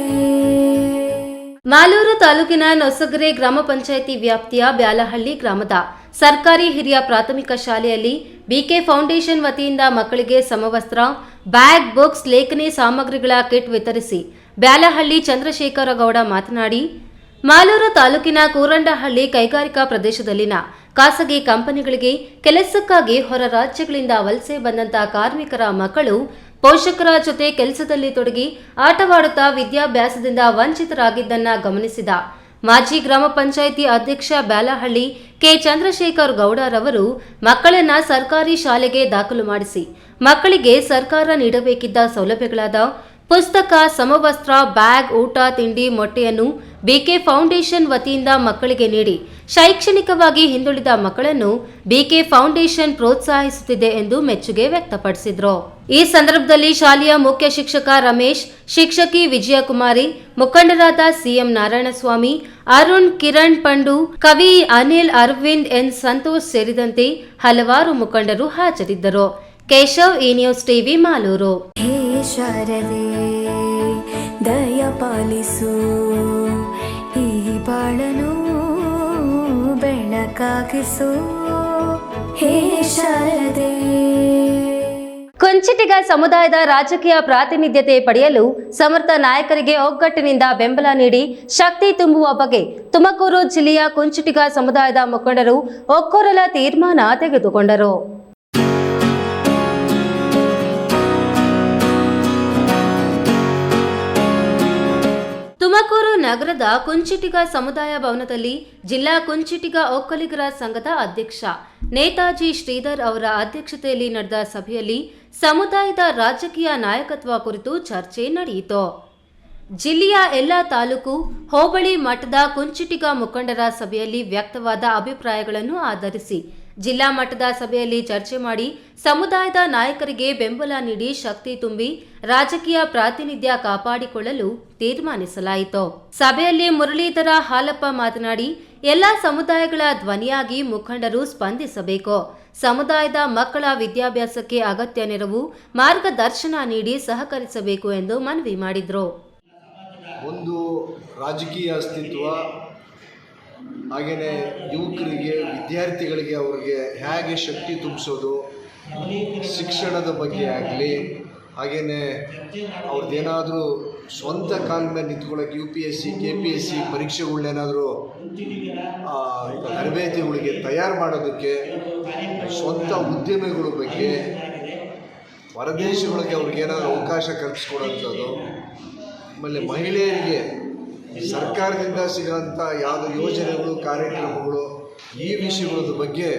ಮಾಲೂರು ತಾಲೂಕಿನ ನೊಸಗರೆ ಗ್ರಾಮ ಪಂಚಾಯಿತಿ ವ್ಯಾಪ್ತಿಯ ಬ್ಯಾಲಹಳ್ಳಿ ಗ್ರಾಮದ ಸರ್ಕಾರಿ ಹಿರಿಯ ಪ್ರಾಥಮಿಕ ಶಾಲೆಯಲ್ಲಿ ಬಿಕೆ ಫೌಂಡೇಶನ್ ವತಿಯಿಂದ ಮಕ್ಕಳಿಗೆ ಸಮವಸ್ತ್ರ, ಬ್ಯಾಗ್, ಬುಕ್ಸ್, ಲೇಖನಿ ಸಾಮಗ್ರಿಗಳ ಕಿಟ್ ವಿತರಿಸಿ ಬ್ಯಾಲಹಳ್ಳಿ ಚಂದ್ರಶೇಖರ ಗೌಡ ಮಾತನಾಡಿ, ಮಾಲೂರು ತಾಲೂಕಿನ ಕೂರಂಡಹಳ್ಳಿ ಕೈಗಾರಿಕಾ ಪ್ರದೇಶದಲ್ಲಿನ ಖಾಸಗಿ ಕಂಪನಿಗಳಿಗೆ ಕೆಲಸಕ್ಕಾಗಿ ಹೊರ ರಾಜ್ಯಗಳಿಂದ ವಲಸೆ ಬಂದಂತಹ ಕಾರ್ಮಿಕರ ಮಕ್ಕಳು ಪೋಷಕರ ಜೊತೆ ಕೆಲಸದಲ್ಲಿ ತೊಡಗಿ ಆಟವಾಡುತ್ತಾ ವಿದ್ಯಾಭ್ಯಾಸದಿಂದ ವಂಚಿತರಾಗಿದ್ದನ್ನ ಗಮನಿಸಿದ ಮಾಜಿ ಗ್ರಾಮ ಪಂಚಾಯಿತಿ ಅಧ್ಯಕ್ಷ ಬ್ಯಾಲಹಳ್ಳಿ ಕೆ ಚಂದ್ರಶೇಖರ್ ಗೌಡರವರು ಮಕ್ಕಳನ್ನ ಸರ್ಕಾರಿ ಶಾಲೆಗೆ ದಾಖಲು ಮಾಡಿಸಿ ಮಕ್ಕಳಿಗೆ ಸರ್ಕಾರ ನೀಡಬೇಕಿದ್ದ ಸೌಲಭ್ಯಗಳಾದ ಪುಸ್ತಕ, ಸಮವಸ್ತ್ರ, ಬ್ಯಾಗ್, ಊಟ, ತಿಂಡಿ, ಮೊಟ್ಟೆಯನ್ನು ಬಿಕೆ ಫೌಂಡೇಶನ್ ವತಿಯಿಂದ ಮಕ್ಕಳಿಗೆ ನೀಡಿ ಶೈಕ್ಷಣಿಕವಾಗಿ ಹಿಂದುಳಿದ ಮಕ್ಕಳನ್ನು ಬಿಕೆ ಫೌಂಡೇಶನ್ ಪ್ರೋತ್ಸಾಹಿಸುತ್ತಿದೆ ಎಂದು ಮೆಚ್ಚುಗೆ ವ್ಯಕ್ತಪಡಿಸಿದರು. ಈ ಸಂದರ್ಭದಲ್ಲಿ ಶಾಲೆಯ ಮುಖ್ಯ ಶಿಕ್ಷಕ ರಮೇಶ್, ಶಿಕ್ಷಕಿ ವಿಜಯಕುಮಾರಿ, ಮುಖಂಡರಾದ ಸಿಎಂ ನಾರಾಯಣಸ್ವಾಮಿ, ಅರುಣ್, ಕಿರಣ್ ಪಂಡು, ಕವಿ ಅನಿಲ್, ಅರವಿಂದ್, ಎನ್ ಸಂತೋಷ್ ಸೇರಿದಂತೆ ಹಲವಾರು ಮುಖಂಡರು ಹಾಜರಿದ್ದರು. ಕೇಶವ್, ಈ ನ್ಯೂಸ್ ಟಿವಿ, ಮಾಲೂರು. ಶಾರದೆ ದಯ ಪಾಲಿಸು ಈ ಬಾಳನು ಬೆಳಕಾಗಿಸು ಹೇ ಶಾರದೆ. ಕುಂಚಿಟಿಗ ಸಮುದಾಯದ ರಾಜಕೀಯ ಪ್ರಾತಿನಿಧ್ಯತೆ ಪಡೆಯಲು ಸಮರ್ಥ ನಾಯಕರಿಗೆ ಒಗ್ಗಟ್ಟಿನಿಂದ ಬೆಂಬಲ ನೀಡಿ ಶಕ್ತಿ ತುಂಬುವ ಬಗ್ಗೆ ತುಮಕೂರು ಜಿಲ್ಲೆಯ ಕುಂಚಿಟಿಗ ಸಮುದಾಯದ ಮುಖಂಡರು ಒಕ್ಕೊರಲ ತೀರ್ಮಾನ ತೆಗೆದುಕೊಂಡರು. ನಗರದ ಕುಂಚಿಟಿಗ ಸಮುದಾಯ ಭವನದಲ್ಲಿ ಜಿಲ್ಲಾ ಕುಂಚಿಟಿಗ ಒಕ್ಕಲಿಗರ ಸಂಘದ ಅಧ್ಯಕ್ಷ ನೇತಾಜಿ ಶ್ರೀಧರ್ ಅವರ ಅಧ್ಯಕ್ಷತೆಯಲ್ಲಿ ನಡೆದ ಸಭೆಯಲ್ಲಿ ಸಮುದಾಯದ ರಾಜಕೀಯ ನಾಯಕತ್ವ ಕುರಿತು ಚರ್ಚೆ ನಡೆಯಿತು. ಜಿಲ್ಲೆಯ ಎಲ್ಲ ತಾಲೂಕು ಹೋಬಳಿ ಮಟ್ಟದ ಕುಂಚಿಟಿಗ ಮುಖಂಡರ ಸಭೆಯಲ್ಲಿ ವ್ಯಕ್ತವಾದ ಅಭಿಪ್ರಾಯಗಳನ್ನು ಆಧರಿಸಿ ಜಿಲ್ಲಾ ಮಟ್ಟದ ಸಭೆಯಲ್ಲಿ ಚರ್ಚೆ ಮಾಡಿ ಸಮುದಾಯದ ನಾಯಕರಿಗೆ ಬೆಂಬಲ ನೀಡಿ ಶಕ್ತಿ ತುಂಬಿ ರಾಜಕೀಯ ಪ್ರಾತಿನಿಧ್ಯ ಕಾಪಾಡಿಕೊಳ್ಳಲು ತೀರ್ಮಾನಿಸಲಾಯಿತು. ಸಭೆಯಲ್ಲಿ ಮುರಳೀಧರ ಹಾಲಪ್ಪ ಮಾತನಾಡಿ, ಎಲ್ಲ ಸಮುದಾಯಗಳ ಧ್ವನಿಯಾಗಿ ಮುಖಂಡರು ಸ್ಪಂದಿಸಬೇಕು. ಸಮುದಾಯದ ಮಕ್ಕಳ ವಿದ್ಯಾಭ್ಯಾಸಕ್ಕೆ ಅಗತ್ಯ ನೆರವು, ಮಾರ್ಗದರ್ಶನ ನೀಡಿ ಸಹಕರಿಸಬೇಕು ಎಂದು ಮನವಿ ಮಾಡಿದರು. ಒಂದು ರಾಜಕೀಯ ಅಸ್ತಿತ್ವ, ಹಾಗೆಯೇ ಯುವಕರಿಗೆ, ವಿದ್ಯಾರ್ಥಿಗಳಿಗೆ ಅವ್ರಿಗೆ ಹೇಗೆ ಶಕ್ತಿ ತುಂಬಿಸೋದು, ಶಿಕ್ಷಣದ ಬಗ್ಗೆ ಆಗಲಿ, ಹಾಗೆಯೇ ಅವ್ರದ್ದೇನಾದರೂ ಸ್ವಂತ ಕಾಲ ಮೇಲೆ ನಿಂತ್ಕೊಳ್ಳೋಕೆ UPSC KPSC ಪರೀಕ್ಷೆಗಳನ್ನೇನಾದರೂ ತರಬೇತಿಗಳಿಗೆ ತಯಾರು ಮಾಡೋದಕ್ಕೆ, ಸ್ವಂತ ಉದ್ಯಮಿಗಳ ಬಗ್ಗೆ, ಹೊರದೇಶಗಳಿಗೆ ಅವ್ರಿಗೇನಾದರೂ ಅವಕಾಶ ಕಲ್ಪಿಸ್ಕೊಡೋಂಥದ್ದು, ಆಮೇಲೆ ಮಹಿಳೆಯರಿಗೆ ಸರ್ಕಾರದಿಂದ ಸಿಗೋಂಥ ಯಾವುದೋ ಯೋಜನೆಗಳು, ಕಾರ್ಯಕ್ರಮಗಳು, ಈ ವಿಷಯಗಳ ಬಗ್ಗೆ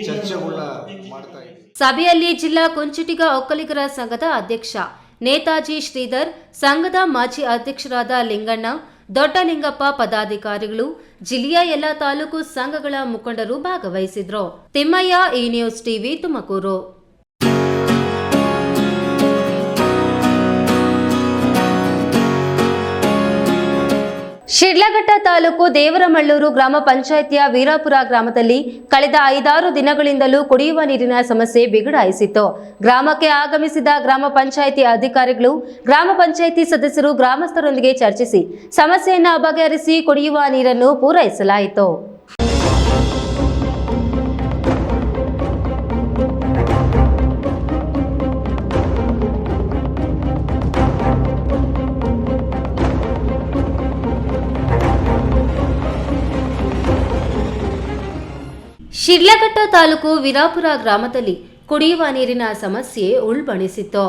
ಚರ್ಚೆಗಳನ್ನ ಮಾಡ್ತಾ ಇದ್ದೀವಿ. ಸಭೆಯಲ್ಲಿ ಜಿಲ್ಲಾ ಕುಂಚಿಟಿಗ ಒಕ್ಕಲಿಗರ ಸಂಘದ ಅಧ್ಯಕ್ಷ ನೇತಾಜಿ ಶ್ರೀಧರ್, ಸಂಘದ ಮಾಜಿ ಅಧ್ಯಕ್ಷರಾದ ಲಿಂಗಣ್ಣ, ದೊಡ್ಡಲಿಂಗಪ್ಪ, ಪದಾಧಿಕಾರಿಗಳು, ಜಿಲ್ಲೆಯ ಎಲ್ಲ ತಾಲೂಕು ಸಂಘಗಳ ಮುಖಂಡರು ಭಾಗವಹಿಸಿದ್ರು. ತಿಮ್ಮಯ್ಯ, ಈ ನ್ಯೂಸ್ ಟಿವಿ, ತುಮಕೂರು. ಶಿಡ್ಲಘಟ್ಟ ತಾಲೂಕು ದೇವರಮಳ್ಳೂರು ಗ್ರಾಮ ಪಂಚಾಯಿತಿಯ ವೀರಾಪುರ ಗ್ರಾಮದಲ್ಲಿ ಕಳೆದ 5-6 ದಿನಗಳಿಂದಲೂ ಕುಡಿಯುವ ನೀರಿನ ಸಮಸ್ಯೆ ಬಿಗಡಾಯಿಸಿತ್ತು. ಗ್ರಾಮಕ್ಕೆ ಆಗಮಿಸಿದ ಗ್ರಾಮ ಪಂಚಾಯಿತಿ ಅಧಿಕಾರಿಗಳು, ಗ್ರಾಮ ಪಂಚಾಯಿತಿ ಸದಸ್ಯರು ಗ್ರಾಮಸ್ಥರೊಂದಿಗೆ ಚರ್ಚಿಸಿ ಸಮಸ್ಯೆಯನ್ನು ಬಗೆಹರಿಸಿ ಕುಡಿಯುವ ನೀರನ್ನು ಪೂರೈಸಲಾಯಿತು. ಶಿಡ್ಲಘಟ್ಟ ತಾಲೂಕು ವೀರಾಪುರ ಗ್ರಾಮದಲ್ಲಿ ಕುಡಿಯುವ ನೀರಿನ ಸಮಸ್ಯೆ ಉಲ್ಬಣಿಸಿತ್ತು.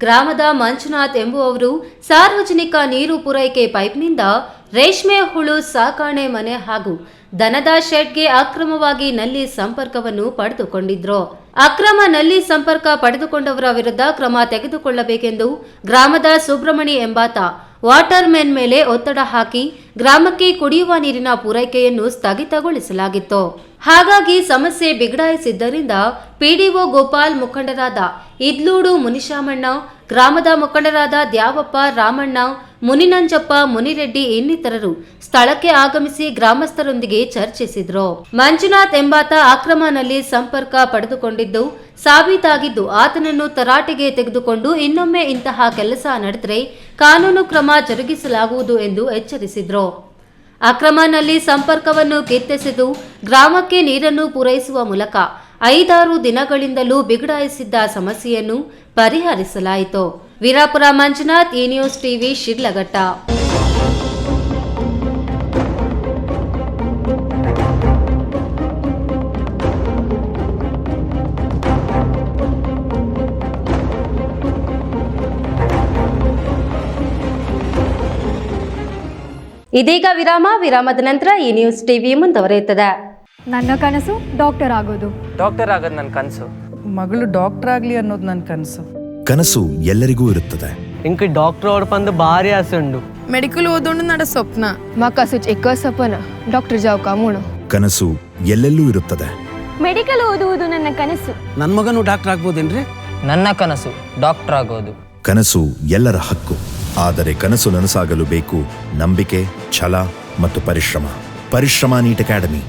ಗ್ರಾಮದ ಮಂಜುನಾಥ್ ಎಂಬುವವರು ಸಾರ್ವಜನಿಕ ನೀರು ಪೂರೈಕೆ ಪೈಪ್ನಿಂದ ರೇಷ್ಮೆ ಹುಳು ಸಾಕಾಣೆ ಮನೆ ಹಾಗೂ ದನದ ಶೆಡ್ಗೆ ಅಕ್ರಮವಾಗಿ ನಲ್ಲಿ ಸಂಪರ್ಕವನ್ನು ಪಡೆದುಕೊಂಡಿದ್ರು. ಅಕ್ರಮ ನಲ್ಲಿ ಸಂಪರ್ಕ ಪಡೆದುಕೊಂಡವರ ವಿರುದ್ಧ ಕ್ರಮ ತೆಗೆದುಕೊಳ್ಳಬೇಕೆಂದು ಗ್ರಾಮದ ಸುಬ್ರಹ್ಮಣಿ ಎಂಬಾತ ವಾಟರ್ ಮ್ಯಾನ್ ಮೇಲೆ ಒತ್ತಡ ಹಾಕಿ ಗ್ರಾಮಕ್ಕೆ ಕುಡಿಯುವ ನೀರಿನ ಪೂರೈಕೆಯನ್ನು ಸ್ಥಗಿತಗೊಳಿಸಲಾಗಿತ್ತು. ಹಾಗಾಗಿ ಸಮಸ್ಯೆ ಬಿಗಡಾಯಿಸಿದ್ದರಿಂದ PDO ಗೋಪಾಲ್, ಮುಖಂಡರಾದ ಇದ್ಲೂಡು ಮುನಿಶಾಮಣ್ಣ, ಗ್ರಾಮದ ಮುಖಂಡರಾದ ದ್ಯಾವಪ್ಪ, ರಾಮಣ್ಣ, ಮುನಿನಂಜಪ್ಪ, ಮುನಿರೆಡ್ಡಿ ಇನ್ನಿತರರು ಸ್ಥಳಕ್ಕೆ ಆಗಮಿಸಿ ಗ್ರಾಮಸ್ಥರೊಂದಿಗೆ ಚರ್ಚಿಸಿದ್ರು. ಮಂಜುನಾಥ್ ಎಂಬಾತ ಅಕ್ರಮನಲ್ಲಿ ಸಂಪರ್ಕ ಪಡೆದುಕೊಂಡಿದ್ದು ಸಾಬೀತಾಗಿದ್ದು ಆತನನ್ನು ತರಾಟೆಗೆ ತೆಗೆದುಕೊಂಡು ಇನ್ನೊಮ್ಮೆ ಇಂತಹ ಕೆಲಸ ನಡೆದರೆ ಕಾನೂನು ಕ್ರಮ ಜರುಗಿಸಲಾಗುವುದು ಎಂದು ಎಚ್ಚರಿಸಿದ್ರು. ಅಕ್ರಮನಲ್ಲಿ ಸಂಪರ್ಕವನ್ನು ಕಿತ್ತೆಸೆದು ಗ್ರಾಮಕ್ಕೆ ನೀರನ್ನು ಪೂರೈಸುವ ಮೂಲಕ 5-6 ದಿನಗಳಿಂದಲೂ ಬಿಗಡಾಯಿಸಿದ್ದ ಸಮಸ್ಯೆಯನ್ನು ಪರಿಹರಿಸಲಾಯಿತು. ವೀರಾಪುರ ಮಂಜುನಾಥ್, ಈ ನ್ಯೂಸ್ ಟಿವಿ, ಶಿಡ್ಲಘಟ್ಟ. ಇದೀಗ ವಿರಾಮದ ನಂತರ ಈ ನ್ಯೂಸ್ ಟಿವಿ ಮುಂದುವರಿಯುತ್ತದೆ. ನನ್ನ ಕನಸು ಡಾಕ್ಟರ್ ಆಗೋದು. ಡಾಕ್ಟರ್ ಆಗೋದು ನನ್ನ ಕನಸು. ಮಗಳು ಡಾಕ್ಟರ್ ಆಗಲಿ ಅನ್ನೋದು ನನ್ನ ಕನಸು. ಕನಸು ಎಲ್ಲರಿಗೂ ಇರುತ್ತದೆ. ಇಂಕ ಡಾಕ್ಟರ್ ಓಡ್ಪಂದು ಭಾರಿ ಆಸೆ ಉಂಡು. ಮೆಡಿಕಲ್ ಓದೋಣ ನಡ ಸ್ವಪ್ನ. ಮಕ್ಕಸು ಎಕ್ಕ ಸಪನ ಡಾಕ್ಟರ್ ಜಾವ್ ಕಾಮೂಣ. ಕನಸು ಎಲ್ಲೆಲ್ಲೂ ಇರುತ್ತದೆ. ಮೆಡಿಕಲ್ ಓದುವುದು ನನ್ನ ಕನಸು. ನನ್ನ ಮಗನು ಡಾಕ್ಟರ್ ಆಗ್ಬೋದೇನ್ರಿ? ನನ್ನ ಕನಸು ಡಾಕ್ಟರ್ ಆಗೋದು. ಕನಸು ಎಲ್ಲರ ಹಕ್ಕು. ಆದರೆ ಕನಸು ನನಸಾಗಲು ಬೇಕು ನಂಬಿಕೆ, ಛಲ ಮತ್ತು ಪರಿಶ್ರಮ. Neat academy.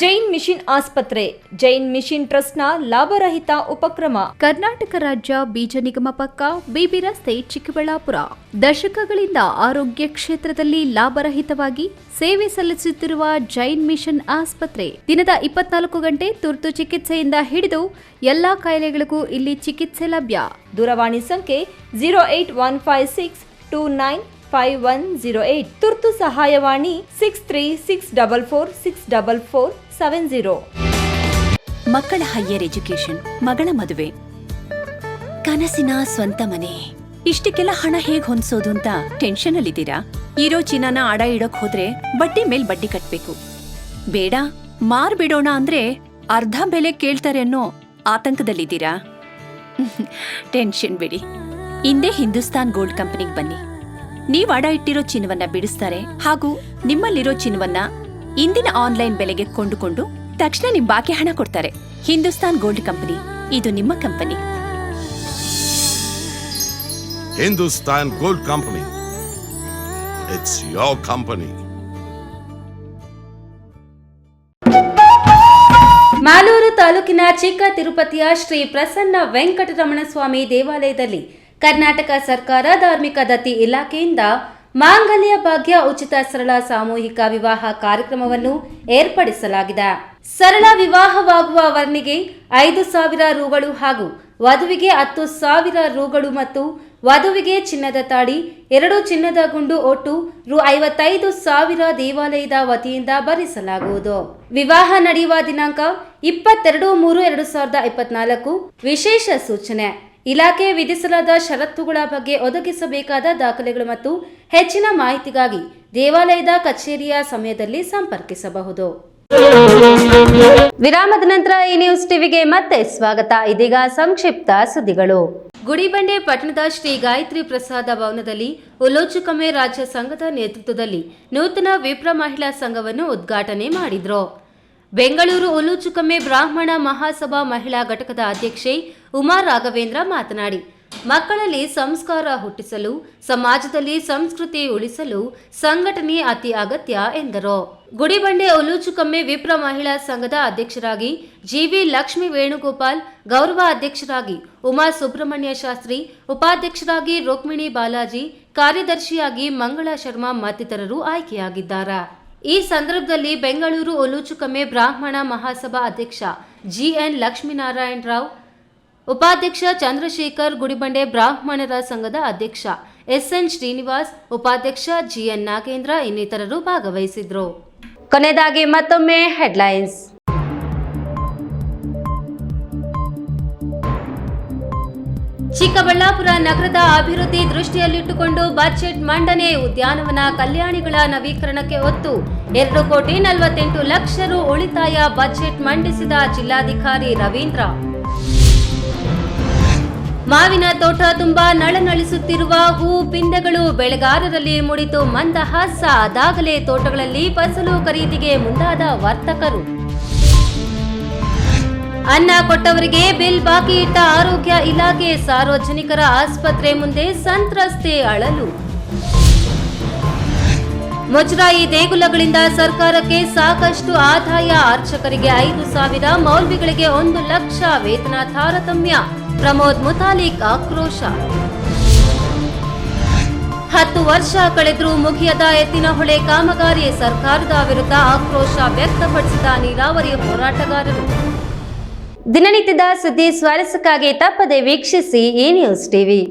ಜೈನ್ ಮಿಷನ್ ಆಸ್ಪತ್ರೆ, ಜೈನ್ ಮಿಷನ್ ಟ್ರಸ್ಟ್ನ ಲಾಭರಹಿತ ಉಪಕ್ರಮ. ಕರ್ನಾಟಕ ರಾಜ್ಯ ಬೀಜ ನಿಗಮ ಪಕ್ಕ, BB ರಸ್ತೆ, ಚಿಕ್ಕಬಳ್ಳಾಪುರ. ದಶಕಗಳಿಂದ ಆರೋಗ್ಯ ಕ್ಷೇತ್ರದಲ್ಲಿ ಲಾಭರಹಿತವಾಗಿ ಸೇವೆ ಸಲ್ಲಿಸುತ್ತಿರುವ ಜೈನ್ ಮಿಷನ್ ಆಸ್ಪತ್ರೆ ದಿನದ 24 ಗಂಟೆ ತುರ್ತು ಚಿಕಿತ್ಸೆಯಿಂದ ಹಿಡಿದು ಎಲ್ಲಾ ಕಾಯಿಲೆಗಳಿಗೂ ಇಲ್ಲಿ ಚಿಕಿತ್ಸೆ ಲಭ್ಯ. ದೂರವಾಣಿ ಸಂಖ್ಯೆ 08156295108. ತುರ್ತು ಸಹಾಯವಾಣಿ 6364464470. ಮಕ್ಕಳ ಹೈಯರ್ ಎಜುಕೇಶನ್, ಮಗಳ ಮದುವೆ, ಕನಸಿನ ಸ್ವಂತ ಮನೆ, ಇಷ್ಟಕ್ಕೆಲ್ಲ ಹಣ ಹೇಗ್ ಹೊಂದ್ಸೋದು ಅಂತ ಟೆನ್ಷನ್ ಅಲ್ಲಿದ್ದೀರಾ? ಇರೋ ಚಿನ್ನನ ಅಡ ಇಡೋಕ್ ಹೋದ್ರೆ ಬಡ್ಡಿ ಮೇಲ್ ಬಡ್ಡಿ ಕಟ್ಬೇಕು. ಬೇಡ, ಮಾರ್ಬಿಡೋಣ ಅಂದ್ರೆ ಅರ್ಧ ಬೆಲೆ ಕೇಳ್ತಾರೆ ಅನ್ನೋ ಆತಂಕದಲ್ಲಿದ್ದೀರಾ? ಟೆನ್ಷನ್ ಬಿಡಿ, ಹಿಂದೆ ಹಿಂದೂಸ್ತಾನ್ ಗೋಲ್ಡ್ ಕಂಪನಿಗೆ ಬನ್ನಿ. ನೀವ್ ಅಡ ಇಟ್ಟಿರೋ ಚಿನ್ನವನ್ನ ಬಿಡಿಸ್ತಾರೆ ಹಾಗೂ ನಿಮ್ಮಲ್ಲಿರೋ ಚಿನ್ನವನ್ನ ಇಂದಿನ ಆನ್ಲೈನ್ ಬೆಲೆಗೆ ಕೊಂಡುಕೊಂಡು ತಕ್ಷಣ ನಿಮ್ ಬಾಕಿ ಹಣ ಕೊಡ್ತಾರೆ. ಹಿಂದೂಸ್ತಾನ್ ಗೋಲ್ಡ್ ಕಂಪನಿ, ಇದು ನಿಮ್ಮ company. Hindustan Gold Company. It's your company. Malur ತಾಲೂಕಿನ ಚಿಕ್ಕ ತಿರುಪತಿಯ ಶ್ರೀ ಪ್ರಸನ್ನ ವೆಂಕಟರಮಣ ಸ್ವಾಮಿ ದೇವಾಲಯದಲ್ಲಿ ಕರ್ನಾಟಕ ಸರ್ಕಾರ ಧಾರ್ಮಿಕ ದತ್ತಿ ಇಲಾಖೆಯಿಂದ ಮಾಂಗಲ್ಯ ಭಾಗ್ಯ ಉಚಿತ ಸರಳ ಸಾಮೂಹಿಕ ವಿವಾಹ ಕಾರ್ಯಕ್ರಮವನ್ನು ಏರ್ಪಡಿಸಲಾಗಿದೆ. ಸರಳ ವಿವಾಹವಾಗುವ ವರ್ಣಿಗೆ 5,000 ರೂಗಳು ಹಾಗೂ ವಧುವಿಗೆ 10,000 ರೂಗಳು ಮತ್ತು ವಧುವಿಗೆ ಚಿನ್ನದ ತಾಳಿ 2 ಚಿನ್ನದ ಗುಂಡು ಒಟ್ಟು ರು 55,000 ದೇವಾಲಯದ ವತಿಯಿಂದ ಭರಿಸಲಾಗುವುದು. ವಿವಾಹ ನಡೆಯುವ ದಿನಾಂಕ 22/3/2024. ವಿಶೇಷ ಸೂಚನೆ: ಇಲಾಖೆ ವಿಧಿಸಲಾದ ಷರತ್ತುಗಳ ಬಗ್ಗೆ ಒದಗಿಸಬೇಕಾದ ದಾಖಲೆಗಳು ಮತ್ತು ಹೆಚ್ಚಿನ ಮಾಹಿತಿಗಾಗಿ ದೇವಾಲಯದ ಕಚೇರಿಯ ಸಮಯದಲ್ಲಿ ಸಂಪರ್ಕಿಸಬಹುದು. ವಿರಾಮದ ನಂತರ ಈ ನ್ಯೂಸ್ ಟಿವಿಗೆ ಮತ್ತೆ ಸ್ವಾಗತ. ಇದೀಗ ಸಂಕ್ಷಿಪ್ತ ಸುದ್ದಿಗಳು. ಗುಡಿಬಂಡೆ ಪಟ್ಟಣದ ಶ್ರೀ ಗಾಯತ್ರಿ ಪ್ರಸಾದ ಭವನದಲ್ಲಿ ಉಲೋಚುಕಮೆ ರಾಜ್ಯ ಸಂಘದ ನೇತೃತ್ವದಲ್ಲಿ ನೂತನ ವಿಪ್ರ ಮಹಿಳಾ ಸಂಘವನ್ನು ಉದ್ಘಾಟನೆ ಮಾಡಿದ್ರು. ಬೆಂಗಳೂರು ಉಲೂಚುಕಮೆ ಬ್ರಾಹ್ಮಣ ಮಹಾಸಭಾ ಮಹಿಳಾ ಘಟಕದ ಅಧ್ಯಕ್ಷೆ ಉಮಾ ರಾಘವೇಂದ್ರ ಮಾತನಾಡಿ, ಮಕ್ಕಳಲ್ಲಿ ಸಂಸ್ಕಾರ ಹುಟ್ಟಿಸಲು, ಸಮಾಜದಲ್ಲಿ ಸಂಸ್ಕೃತಿ ಉಳಿಸಲು ಸಂಘಟನೆ ಅತಿ ಅಗತ್ಯ ಎಂದರು. ಗುಡಿಬಂಡೆ ಉಲೂಚುಕಮ್ಮೆ ವಿಪ್ರ ಮಹಿಳಾ ಸಂಘದ ಅಧ್ಯಕ್ಷರಾಗಿ ಜಿವಿ ಲಕ್ಷ್ಮೀ ವೇಣುಗೋಪಾಲ್, ಗೌರವ ಅಧ್ಯಕ್ಷರಾಗಿ ಉಮಾ ಸುಬ್ರಹ್ಮಣ್ಯ ಶಾಸ್ತ್ರಿ, ಉಪಾಧ್ಯಕ್ಷರಾಗಿ ರುಕ್ಮಿಣಿ ಬಾಲಾಜಿ, ಕಾರ್ಯದರ್ಶಿಯಾಗಿ ಮಂಗಳಾ ಶರ್ಮಾ ಮತ್ತಿತರರು ಆಯ್ಕೆಯಾಗಿದ್ದಾರೆ. ಈ ಸಂದರ್ಭದಲ್ಲಿ ಬೆಂಗಳೂರು ಉಲೂಚುಕಮೆ ಬ್ರಾಹ್ಮಣ ಮಹಾಸಭಾ ಅಧ್ಯಕ್ಷ ಜಿಎನ್ ಲಕ್ಷ್ಮೀನಾರಾಯಣ ರಾವ್, ಉಪಾಧ್ಯಕ್ಷ ಚಂದ್ರಶೇಖರ್, ಗುಡಿಬಂಡೆ ಬ್ರಾಹ್ಮಣರ ಸಂಘದ ಅಧ್ಯಕ್ಷ ಎಸ್ಎನ್ ಶ್ರೀನಿವಾಸ್, ಉಪಾಧ್ಯಕ್ಷ ಜಿಎನ್ ನಾಗೇಂದ್ರ ಇನ್ನಿತರರು ಭಾಗವಹಿಸಿದ್ರು. ಕೊನೆಯದಾಗಿ ಮತ್ತೊಮ್ಮೆ ಹೆಡ್ಲೈನ್ಸ್. ಚಿಕ್ಕಬಳ್ಳಾಪುರ ನಗರದ ಅಭಿವೃದ್ಧಿ ದೃಷ್ಟಿಯಲ್ಲಿಟ್ಟುಕೊಂಡು ಬಜೆಟ್ ಮಂಡನೆ. ಉದ್ಯಾನವನ ಕಲ್ಯಾಣಿಗಳ ನವೀಕರಣಕ್ಕೆ ಒತ್ತು. 2,48,00,000 ರು ಉಳಿತಾಯ ಬಜೆಟ್ ಮಂಡಿಸಿದ ಜಿಲ್ಲಾಧಿಕಾರಿ ರವೀಂದ್ರ. ಮಾವಿನ ತೋಟ ತುಂಬಾ ನಳನಳಿಸುತ್ತಿರುವ ಹೂ ಪಿಂದೆಗಳು. ಬೆಳೆಗಾರರಲ್ಲಿ ಮೂಡಿತು ಮಂದಹಾಸ. ಅದಾಗಲೇ ತೋಟಗಳಲ್ಲಿ ಫಸಲು ಖರೀದಿಗೆ ಮುಂದಾದ ವರ್ತಕರು. ಅನ್ನ ಕೊಟ್ಟವರಿಗೆ ಬಿಲ್ ಬಾಕಿ ಇಟ್ಟ ಆರೋಗ್ಯ ಇಲಾಖೆ. ಸಾರ್ವಜನಿಕರ ಆಸ್ಪತ್ರೆ ಮುಂದೆ ಸಂತ್ರಸ್ತೆ ಅಳಲು. ಮುಜರಾಯಿ ದೇಗುಲಗಳಿಂದ ಸರ್ಕಾರಕ್ಕೆ ಸಾಕಷ್ಟು ಆದಾಯ. ಅರ್ಚಕರಿಗೆ 5,000, ಮೌಲ್ವಿಗಳಿಗೆ 1,00,000 ವೇತನ ತಾರತಮ್ಯ. ಪ್ರಮೋದ್ ಮುತಾಲಿಕ್ ಆಕ್ರೋಶ. 10 ವರ್ಷ ಕಳೆದರೂ ಮುಗಿಯದ ಎತ್ತಿನಹೊಳೆ ಕಾಮಗಾರಿ. ಸರ್ಕಾರದ ವಿರುದ್ಧ ಆಕ್ರೋಶ ವ್ಯಕ್ತಪಡಿಸಿದ ನೀರಾವರಿ ಹೋರಾಟಗಾರರು. ದಿನನಿತ್ಯದ ಸುದ್ದಿ ಸ್ವಾರಸ್ಯಕ್ಕಾಗಿ ತಪ್ಪದೆ ವೀಕ್ಷಿಸಿ ಈ ನ್ಯೂಸ್ ಟಿವಿ.